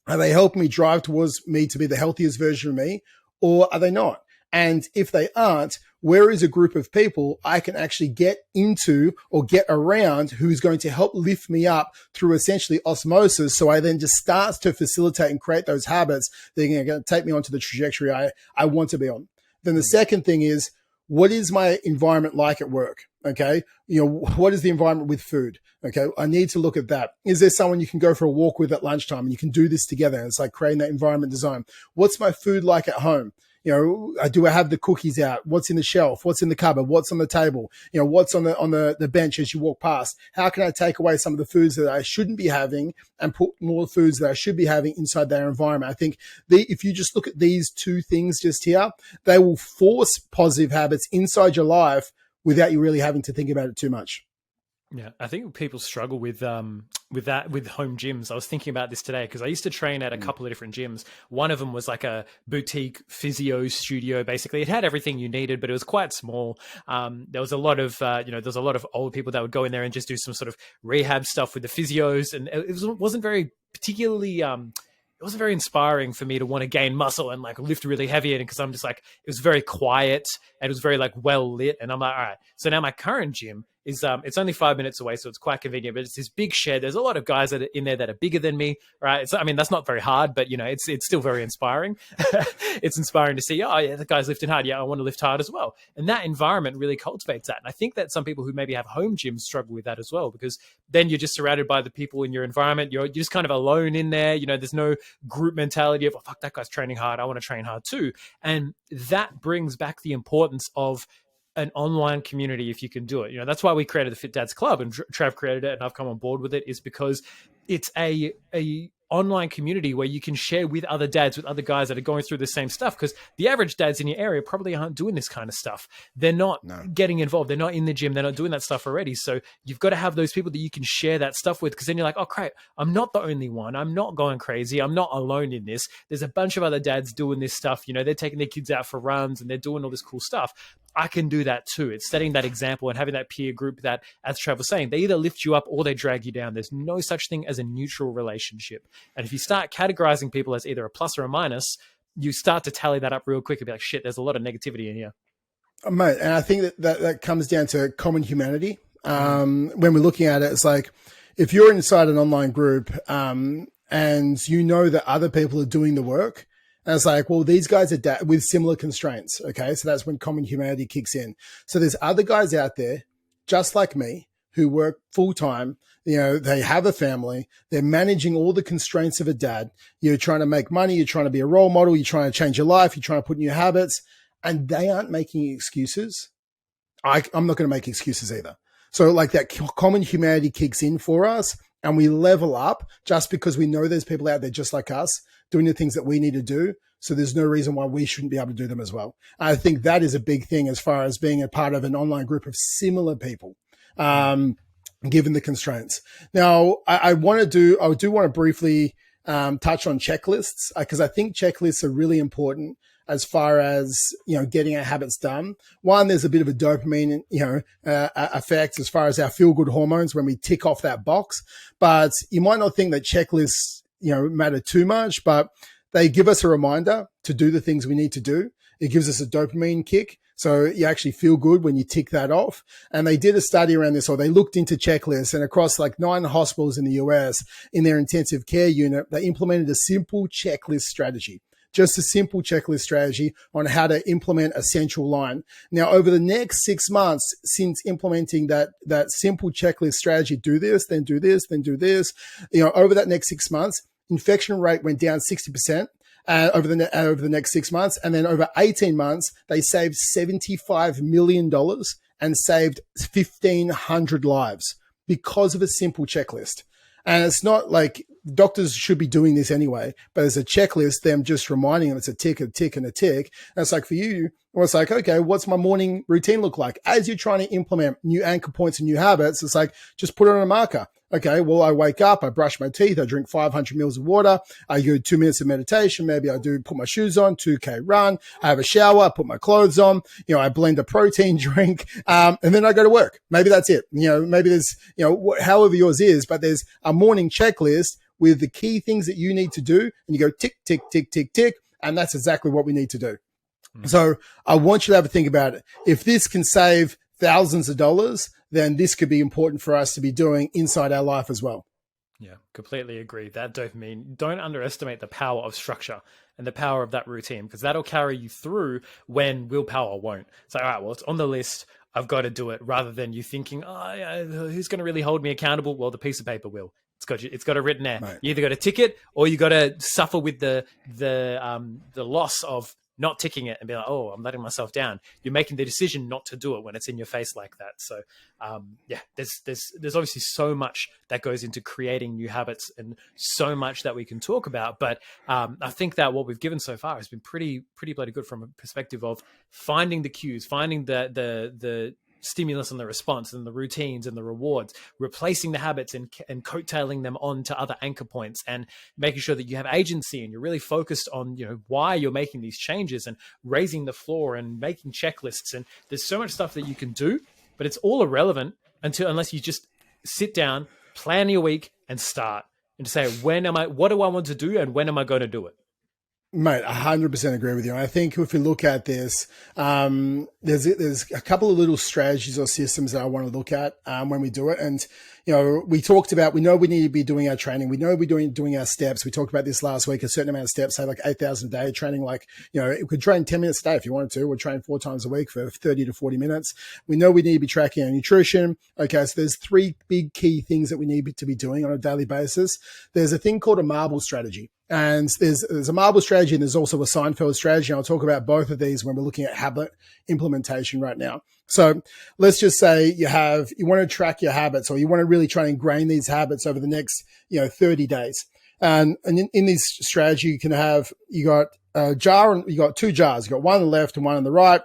are they helping me drive towards me to be the healthiest version of me, or are they not? And if they aren't, where is a group of people I can actually get into or get around who's going to help lift me up through essentially osmosis? So I then just start to facilitate and create those habits that are going to take me onto the trajectory I want to be on. Then the second thing is, what is my environment like at work? Okay. What is the environment with food? Okay. I need to look at that. Is there someone you can go for a walk with at lunchtime and you can do this together? And it's like creating that environment design. What's my food like at home? Do I have the cookies out? What's in the shelf? What's in the cupboard? What's on the table? What's on the bench as you walk past? How can I take away some of the foods that I shouldn't be having and put more foods that I should be having inside their environment? I think if you just look at these two things just here, they will force positive habits inside your life without you really having to think about it too much. Yeah, I think people struggle with home gyms. I was thinking about this today because I used to train at a couple of different gyms. One of them was like a boutique physio studio. Basically, it had everything you needed, but it was quite small. There was a lot of there's a lot of old people that would go in there and just do some sort of rehab stuff with the physios, and it wasn't very particularly. It wasn't very inspiring for me to want to gain muscle and like lift really heavy in it because I'm just like, it was very quiet and it was very like well lit. And I'm like, all right. So now my current gym is it's only 5 minutes away, so it's quite convenient. But it's this big shed. There's a lot of guys that are in there that are bigger than me, right? I mean, that's not very hard, but it's still very inspiring. It's inspiring to see, oh yeah, the guy's lifting hard. Yeah, I want to lift hard as well. And that environment really cultivates that. And I think that some people who maybe have home gyms struggle with that as well, because then you're just surrounded by the people in your environment. You're just kind of alone in there. There's no group mentality of, oh, fuck, that guy's training hard, I want to train hard too. And that brings back the importance of an online community if you can do it. That's why we created the Fit Dads Club, and Trav created it, and I've come on board with it, is because it's a online community where you can share with other dads, with other guys that are going through the same stuff, because the average dads in your area probably aren't doing this kind of stuff. They're not getting involved. They're not in the gym. They're not doing that stuff already. So you've got to have those people that you can share that stuff with, because then you're like, oh, crap, I'm not the only one. I'm not going crazy. I'm not alone in this. There's a bunch of other dads doing this stuff. They're taking their kids out for runs and they're doing all this cool stuff. I can do that too. It's setting that example and having that peer group that, as Trav was saying, they either lift you up or they drag you down. There's no such thing as a neutral relationship. And if you start categorizing people as either a plus or a minus, you start to tally that up real quick and be like, shit, there's a lot of negativity in here. Mate, and I think that comes down to common humanity. When we're looking at it, it's like, if you're inside an online group and that other people are doing the work, and it's like, well, these guys are with similar constraints. Okay. So that's when common humanity kicks in. So there's other guys out there just like me who work full time. They have a family. They're managing all the constraints of a dad. You're trying to make money. You're trying to be a role model. You're trying to change your life. You're trying to put new habits, and they aren't making excuses. I'm not going to make excuses either. So like that common humanity kicks in for us, and we level up just because we know there's people out there just like us doing the things that we need to do. So there's no reason why we shouldn't be able to do them as well. I think that is a big thing as far as being a part of an online group of similar people, given the constraints. Now, I do want to briefly touch on checklists, because I think checklists are really important as far as, getting our habits done. One, there's a bit of a dopamine, effect as far as our feel good hormones when we tick off that box. But you might not think that checklists, matter too much, but they give us a reminder to do the things we need to do. It gives us a dopamine kick. So you actually feel good when you tick that off. And they did a study around this, or they looked into checklists, and across like 9 hospitals in the US, in their intensive care unit, they implemented a simple checklist strategy. Just a simple checklist strategy on how to implement a central line. Now, over the next 6 months since implementing that simple checklist strategy, do this, then do this, then do this, over that next 6 months, infection rate went down 60%. Over the next 6 months. And then over 18 months, they saved $75 million and saved 1,500 lives because of a simple checklist. And it's not like doctors should be doing this anyway, but as a checklist, them just reminding them it's a tick, and a tick. And it's like for you, it's like, okay, what's my morning routine look like? As you're trying to implement new anchor points and new habits, it's like, just put it on a marker. Okay, well, I wake up, I brush my teeth, I drink 500 mils of water, I do 2 minutes of meditation, maybe I do put my shoes on, 2K run, I have a shower, I put my clothes on, I blend a protein drink, and then I go to work. Maybe that's it. Maybe there's, however yours is, but there's a morning checklist with the key things that you need to do, and you go tick, tick, tick, tick, tick, and that's exactly what we need to do. So I want you to have a think about it. If this can save thousands of dollars, then this could be important for us to be doing inside our life as well. Yeah, completely agree. That dopamine, don't underestimate the power of structure and the power of that routine, because that'll carry you through when willpower won't. So, all right, well, it's on the list. I've got to do it, rather than you thinking, oh, yeah, who's going to really hold me accountable? Well, the piece of paper will. It's got it written there. Right. You either got to tick it, or you got to suffer with the loss of not ticking it and be like, oh, I'm letting myself down. You're making the decision not to do it when it's in your face like that. So there's obviously so much that goes into creating new habits, and so much that we can talk about. But I think that what we've given so far has been pretty bloody good from a perspective of finding the cues, finding the stimulus and the response and the routines and the rewards, replacing the habits and coattailing them on to other anchor points, and making sure that you have agency and you're really focused on, why you're making these changes, and raising the floor and making checklists. And there's so much stuff that you can do, but it's all irrelevant unless you just sit down, plan your week, and start, and say, what do I want to do, and when am I going to do it? Mate, 100% agree with you. And I think if we look at this, there's a couple of little strategies or systems that I want to look at when we do it. And, we talked about, we know we need to be doing our training. We know we're doing our steps. We talked about this last week, a certain amount of steps, say like 8,000 a day, training like, it could train 10 minutes a day if you wanted to. We'll train 4 times a week for 30 to 40 minutes. We know we need to be tracking our nutrition. Okay, so there's 3 big key things that we need to be doing on a daily basis. There's a thing called a marble strategy. And there's a marble strategy and there's also a Seinfeld strategy. And I'll talk about both of these when we're looking at habit implementation right now. So let's just say you want to track your habits, or you want to really try and ingrain these habits over the next, 30 days. And in this strategy, you got a jar and you got 2 jars. You got one on the left and one on the right.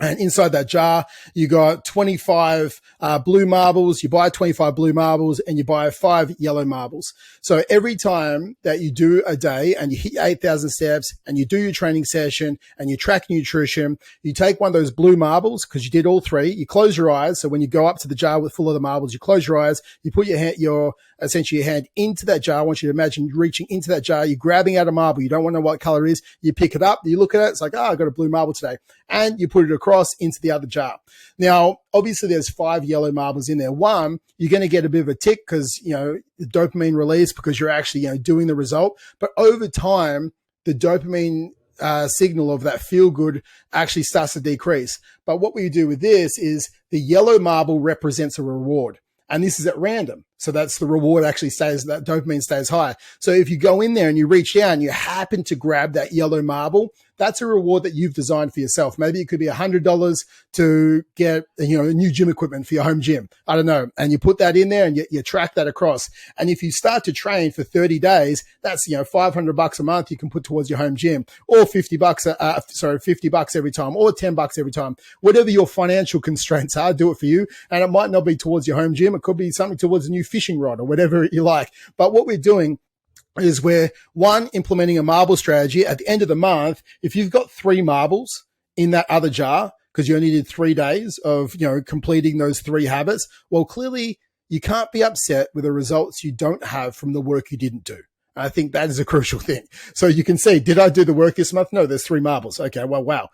And inside that jar, you got 25 blue marbles. You buy 25 blue marbles and you buy 5 yellow marbles. So every time that you do a day and you hit 8,000 steps and you do your training session and you track nutrition, you take one of those blue marbles because you did all 3. You close your eyes. So when you go up to the jar full of the marbles, you close your eyes. You put your hand into that jar. I want you to imagine reaching into that jar. You're grabbing out a marble. You don't want to know what color it is. You pick it up. You look at it. It's like, I got a blue marble today. And you put it across into the other jar. Now, obviously there's 5 yellow marbles in there. One, you're going to get a bit of a tick because, the dopamine release because you're actually, doing the result. But over time, the dopamine signal of that feel good actually starts to decrease. But what we do with this is the yellow marble represents a reward. And this is at random. So that's the reward actually that dopamine stays high. So if you go in there and you reach down, you happen to grab that yellow marble, that's a reward that you've designed for yourself. Maybe it could be $100 to get, new gym equipment for your home gym. I don't know. And you put that in there and you track that across. And if you start to train for 30 days, that's, $500 a month you can put towards your home gym, or $50 every time, or $10 every time. Whatever your financial constraints are, do it for you. And it might not be towards your home gym. It could be something towards a new fishing rod or whatever you like. But what we're doing is we're implementing a marble strategy. At the end of the month, if you've got 3 marbles in that other jar, because you only did 3 days of, completing those 3 habits, well, clearly you can't be upset with the results you don't have from the work you didn't do. I think that is a crucial thing. So you can see, did I do the work this month? No, there's 3 marbles. Okay, well, wow.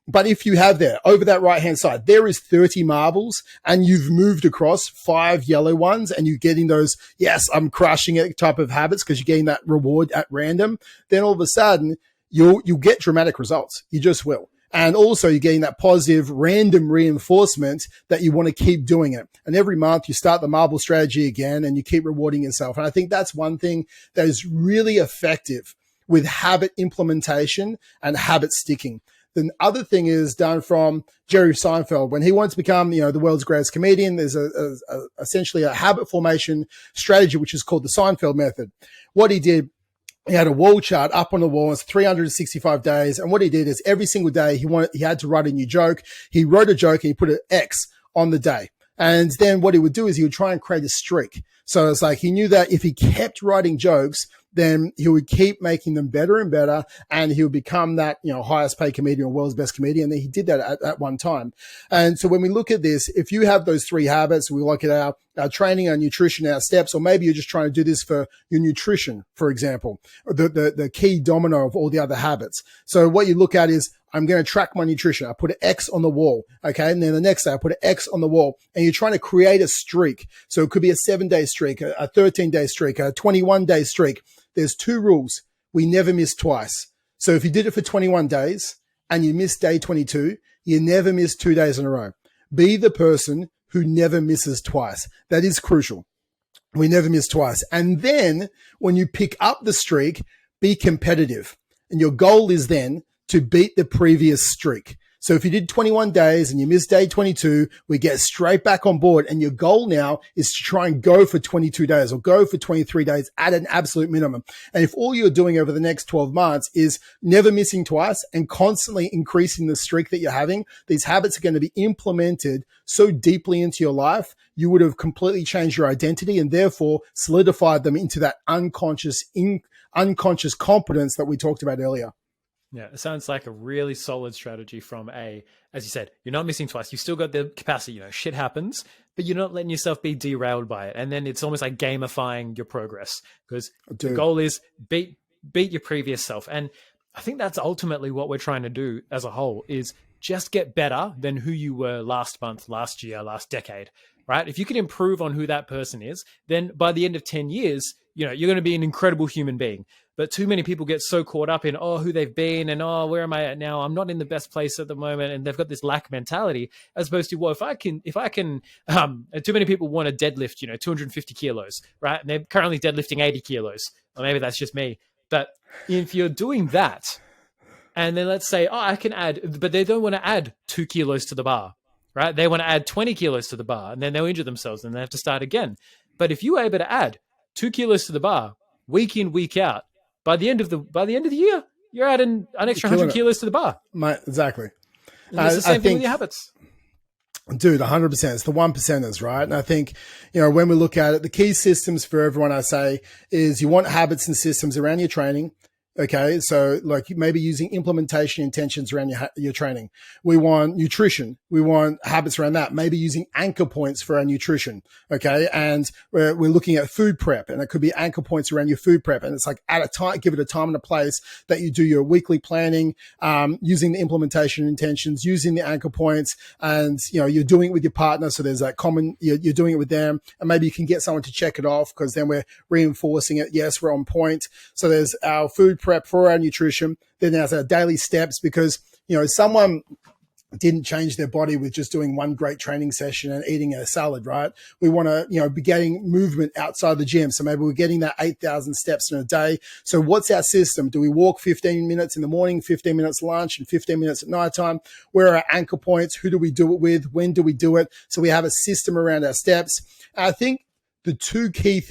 But if you have there, over that right-hand side, there is 30 marbles and you've moved across 5 yellow ones and you're getting those, yes, I'm crushing it type of habits because you're getting that reward at random, then all of a sudden you'll get dramatic results. You just will. And also you're getting that positive random reinforcement that you want to keep doing it. And every month you start the marble strategy again and you keep rewarding yourself. And I think that's one thing that is really effective with habit implementation and habit sticking. The other thing is done from Jerry Seinfeld. When he wants to become, the world's greatest comedian, there's essentially a habit formation strategy, which is called the Seinfeld method. What he did, he had a wall chart up on the wall. It's 365 days. And what he did is every single day he had to write a new joke. He wrote a joke and he put an X on the day. And then what he would do is he would try and create a streak. So it's like he knew that if he kept writing jokes, then he would keep making them better and better, and he would become that, highest paid comedian or world's best comedian. And he did that at one time. And so when we look at this, if you have those 3 habits, we look at our training, our nutrition, our steps, or maybe you're just trying to do this for your nutrition, for example, the key domino of all the other habits. So what you look at is, I'm going to track my nutrition. I put an X on the wall. Okay. And then the next day I put an X on the wall, and you're trying to create a streak. So it could be a 7-day streak, a 13-day streak, a 21-day streak. There's 2 rules. We never miss twice. So if you did it for 21 days and you missed day 22, you never miss 2 days in a row. Be the person who never misses twice. That is crucial. We never miss twice. And then when you pick up the streak, be competitive. And your goal is then to beat the previous streak. So if you did 21 days and you missed day 22, we get straight back on board. And your goal now is to try and go for 22 days or go for 23 days at an absolute minimum. And if all you're doing over the next 12 months is never missing twice and constantly increasing the streak that you're having, these habits are going to be implemented so deeply into your life, you would have completely changed your identity and therefore solidified them into that unconscious competence that we talked about earlier. Yeah, it sounds like a really solid strategy from as you said, you're not missing twice. You still got the capacity, shit happens, but you're not letting yourself be derailed by it. And then it's almost like gamifying your progress because the goal is beat beat your previous self. And I think that's ultimately what we're trying to do as a whole, is just get better than who you were last month, last year, last decade, right? If you can improve on who that person is, then by the end of 10 years, you're going to be an incredible human being. But too many people get so caught up in, who they've been and, where am I at now? I'm not in the best place at the moment. And they've got this lack mentality, as opposed to, well, if I can, too many people want to deadlift, 250 kilos, right? And they're currently deadlifting 80 kilos. Or maybe that's just me. But if you're doing that, and then let's say, I can add, but they don't want to add 2 kilos to the bar, right? They want to add 20 kilos to the bar, and then they'll injure themselves and they have to start again. But if you are able to add 2 kilos to the bar week in, week out, by the end of the year, you're adding an extra 100 kilos to the bar. Exactly. And it's the same thing with your habits. Dude, 100%. It's the 1%ers, right? And I think, when we look at it, the key systems for everyone, I say, is you want habits and systems around your training. Okay. So like maybe using implementation intentions around your training. We want nutrition. We want habits around that. Maybe using anchor points for our nutrition. Okay. And we're looking at food prep, and it could be anchor points around your food prep. And it's like at a time, give it a time and a place that you do your weekly planning, using the implementation intentions, using the anchor points, and, you're doing it with your partner. So there's that common, you're doing it with them, and maybe you can get someone to check it off, because then we're reinforcing it. Yes, we're on point. So there's our food prep for our nutrition. Then there's our daily steps, because, someone didn't change their body with just doing one great training session and eating a salad, right? We want to, be getting movement outside the gym. So maybe we're getting that 8,000 steps in a day. So what's our system? Do we walk 15 minutes in the morning, 15 minutes lunch, and 15 minutes at nighttime? Where are our anchor points? Who do we do it with? When do we do it? So we have a system around our steps. And I think the two key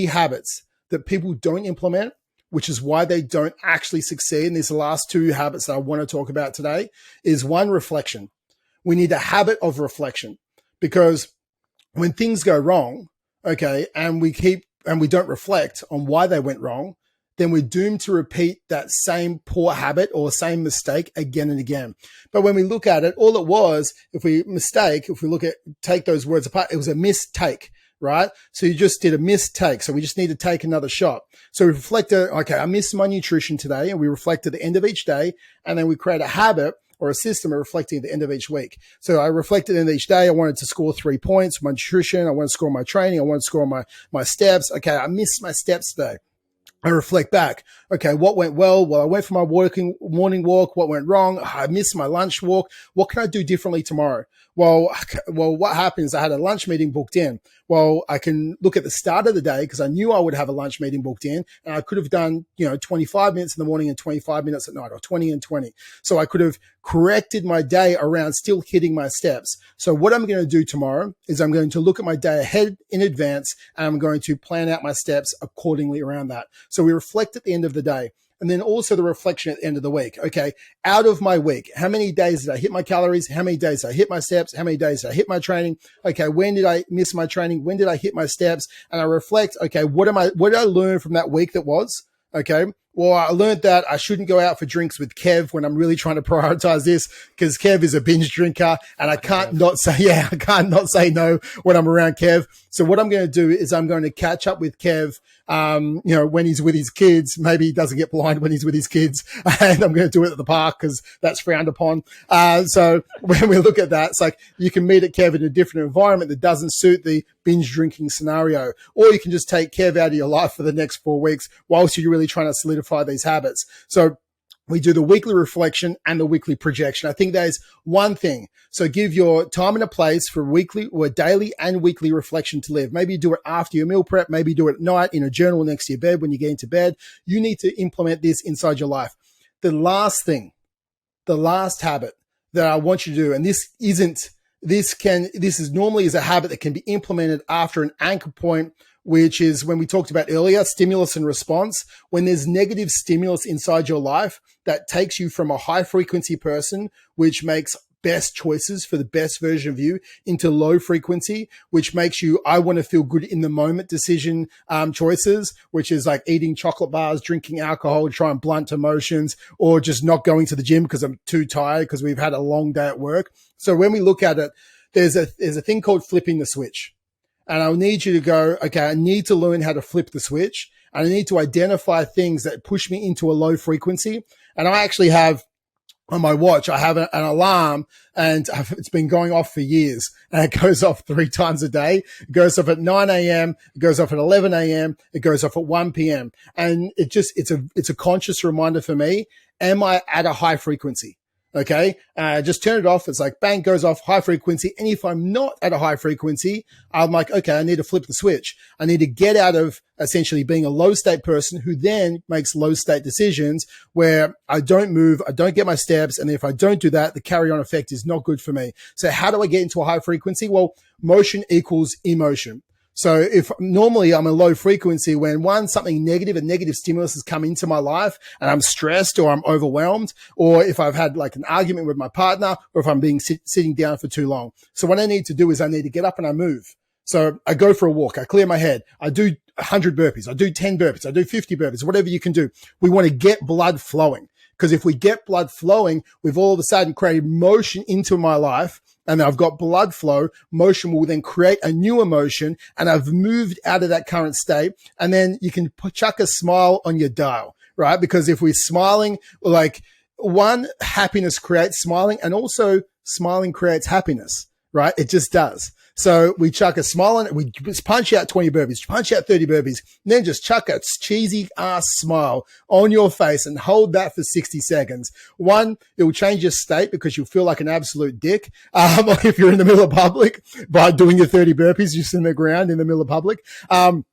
habits that people don't implement, which is why they don't actually succeed, and these are the last two habits that I want to talk about today, is one, reflection. We need a habit of reflection, because when things go wrong, okay, and we don't reflect on why they went wrong, then we're doomed to repeat that same poor habit or same mistake again and again. But when we look at it, all it was, take those words apart, it was a mistake. Right? So you just did a mistake. So we just need to take another shot. So we reflected, okay, I missed my nutrition today, and we reflect at the end of each day. And then we create a habit or a system of reflecting at the end of each week. So I reflected in each day. I wanted to score 3 points, my nutrition. I want to score my training. I want to score my steps. Okay. I missed my steps today. I reflect back. Okay, what went well? Well, I went for my morning walk. What went wrong? I missed my lunch walk. What can I do differently tomorrow? Well, what happens? I had a lunch meeting booked in. Well, I can look at the start of the day, because I knew I would have a lunch meeting booked in, and I could have done, 25 minutes in the morning and 25 minutes at night, or 20 and 20. So I could have corrected my day around still hitting my steps. So what I'm going to do tomorrow is I'm going to look at my day ahead in advance, and I'm going to plan out my steps accordingly around that. So we reflect at the end of the day. And then also the reflection at the end of the week. Okay, out of my week, how many days did I hit my calories? How many days did I hit my steps? How many days did I hit my training? Okay, when did I miss my training? When did I hit my steps? And I reflect, okay, what did I learn from that week that was? Okay, well, I learned that I shouldn't go out for drinks with Kev when I'm really trying to prioritize this, because Kev is a binge drinker, and I can't not say no when I'm around Kev. So what I'm going to do is I'm going to catch up with Kev, when he's with his kids. Maybe he doesn't get blind when he's with his kids, and I'm going to do it at the park because that's frowned upon. So when we look at that, it's like you can meet at Kev in a different environment that doesn't suit the binge drinking scenario, or you can just take Kev out of your life for the next 4 weeks whilst you're really trying to solidify these habits. So we do the weekly reflection and the weekly projection. I think that is one thing. So give your time and a place for weekly or daily and weekly reflection to live. Maybe you do it after your meal prep. Maybe you do it at night in a journal next to your bed when you get into bed. You need to implement this inside your life. The last habit that I want you to do, and this is normally is a habit that can be implemented after an anchor point, which is when we talked about earlier, stimulus and response. When there's negative stimulus inside your life that takes you from a high frequency person, which makes best choices for the best version of you, into low frequency, which makes you, I want to feel good in the moment decision choices, which is like eating chocolate bars, drinking alcohol to try and blunt emotions, or just not going to the gym because I'm too tired because we've had a long day at work. So when we look at it, there's a thing called flipping the switch. And I'll need you to go, okay, I need to learn how to flip the switch. and I need to identify things that push me into a low frequency. And I actually have on my watch, I have an alarm, and it's been going off for years, and it goes off 3 times a day. It goes off at 9 a.m. It goes off at 11 a.m. It goes off at 1 p.m. And it's a conscious reminder for me. Am I at a high frequency? Okay. Just turn it off. It's like bang, goes off, high frequency. And if I'm not at a high frequency, I'm like, okay, I need to flip the switch. I need to get out of essentially being a low state person who then makes low state decisions where I don't move, I don't get my steps. And if I don't do that, the carry on effect is not good for me. So how do I get into a high frequency? Well, motion equals emotion. So if normally I'm a low frequency when a negative stimulus has come into my life and I'm stressed or I'm overwhelmed, or if I've had like an argument with my partner, or if I'm sitting down for too long. So what I need to do is I need to get up and I move. So I go for a walk. I clear my head. I do 100 burpees. I do 10 burpees. I do 50 burpees, whatever you can do. We want to get blood flowing, because if we get blood flowing, we've all of a sudden created motion into my life, and I've got blood flow. Motion will then create a new emotion, and I've moved out of that current state. And then you can chuck a smile on your dial, right? Because if we're smiling, like happiness creates smiling, and also smiling creates happiness, right? It just does. So we chuck a smile on it. We just punch out 20 burpees, punch out 30 burpees, and then just chuck a cheesy ass smile on your face and hold that for 60 seconds. One, it will change your state because you'll feel like an absolute dick. If you're in the middle of public by doing your 30 burpees, just in the ground in the middle of public. Or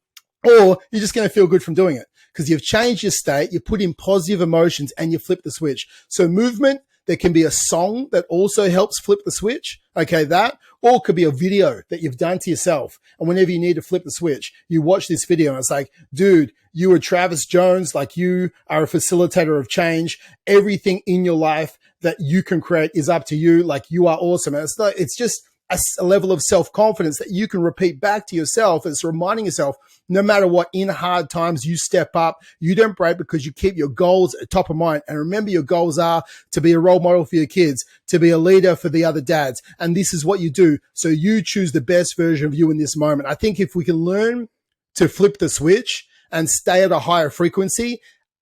you're just going to feel good from doing it because you've changed your state. You put in positive emotions and you flip the switch. So movement, there can be a song that also helps flip the switch. Okay, that, or it could be a video that you've done to yourself. And whenever you need to flip the switch, you watch this video and it's like, dude, you are Travis Jones. Like, you are a facilitator of change. Everything in your life that you can create is up to you. Like, you are awesome. And it's just a level of self-confidence that you can repeat back to yourself. It's reminding yourself, no matter what, in hard times, you step up, you don't break, because you keep your goals at top of mind. And remember, your goals are to be a role model for your kids, to be a leader for the other dads. And this is what you do. So you choose the best version of you in this moment. I think if we can learn to flip the switch and stay at a higher frequency,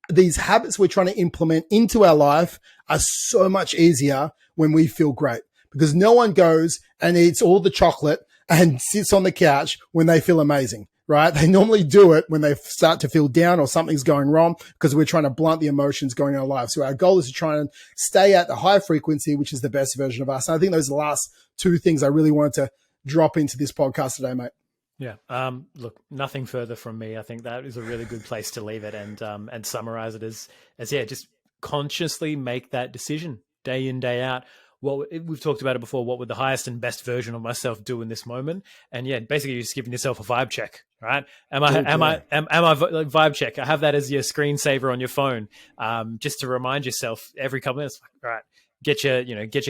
these habits we're trying to implement into our life are so much easier when we feel great. Because no one goes and eats all the chocolate and sits on the couch when they feel amazing, right? They normally do it when they start to feel down or something's going wrong, because we're trying to blunt the emotions going in our life. So our goal is to try and stay at the high frequency, which is the best version of us. And I think those are the last 2 things I really wanted to drop into this podcast today, mate. Yeah. Look, nothing further from me. I think that is a really good place to leave it and summarize it as just consciously make that decision day in, day out. Well, we've talked about it before. What would the highest and best version of myself do in this moment? And yeah, basically, you're just giving yourself a vibe check, right? Am I vibe check? I have that as your screensaver on your phone, just to remind yourself every couple minutes. All right, get your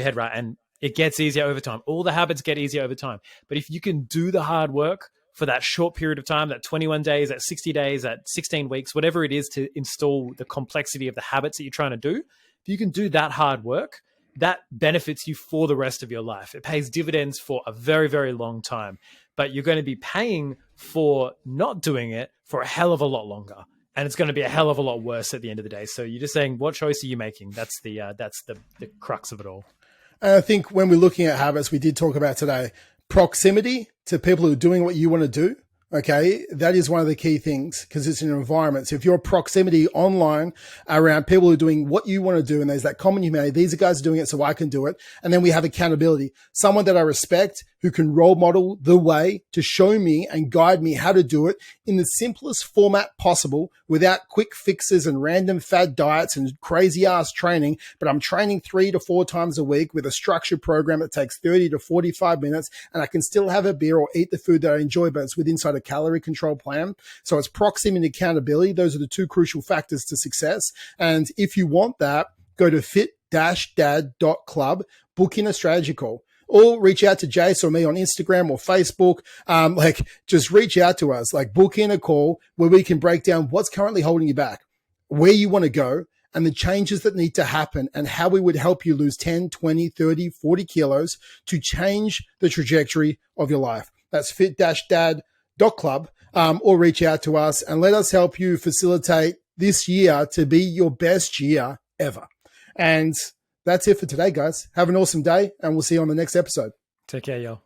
head right, and it gets easier over time. All the habits get easier over time. But if you can do the hard work for that short period of time, that 21 days, that 60 days, that 16 weeks, whatever it is, to install the complexity of the habits that you're trying to do, if you can do that hard work, that benefits you for the rest of your life. It pays dividends for a very, very long time, but you're going to be paying for not doing it for a hell of a lot longer. And it's going to be a hell of a lot worse at the end of the day. So you're just saying, what choice are you making? That's the crux of it all. And I think when we're looking at habits, we did talk about today, proximity to people who are doing what you want to do. Okay, that is one of the key things, because it's an environment. So if you're proximity online around people who are doing what you want to do, and there's that common humanity, these guys are doing it, so I can do it. And then we have accountability, someone that I respect who can role model the way to show me and guide me how to do it in the simplest format possible, without quick fixes and random fad diets and crazy ass training. But I'm training 3 to 4 times a week with a structured program that takes 30 to 45 minutes, and I can still have a beer or eat the food that I enjoy, but it's inside a calorie control plan. So it's proximity and accountability. Those are the 2 crucial factors to success. And if you want that, go to fit-dad.club, book in a strategy call, or reach out to Jace or me on Instagram or Facebook. Just reach out to us, book in a call where we can break down what's currently holding you back, where you want to go, and the changes that need to happen, and how we would help you lose 10, 20, 30, 40 kilos to change the trajectory of your life. That's fit-dad.club. or reach out to us and let us help you facilitate this year to be your best year ever. And that's it for today, guys. Have an awesome day, and we'll see you on the next episode. Take care, y'all.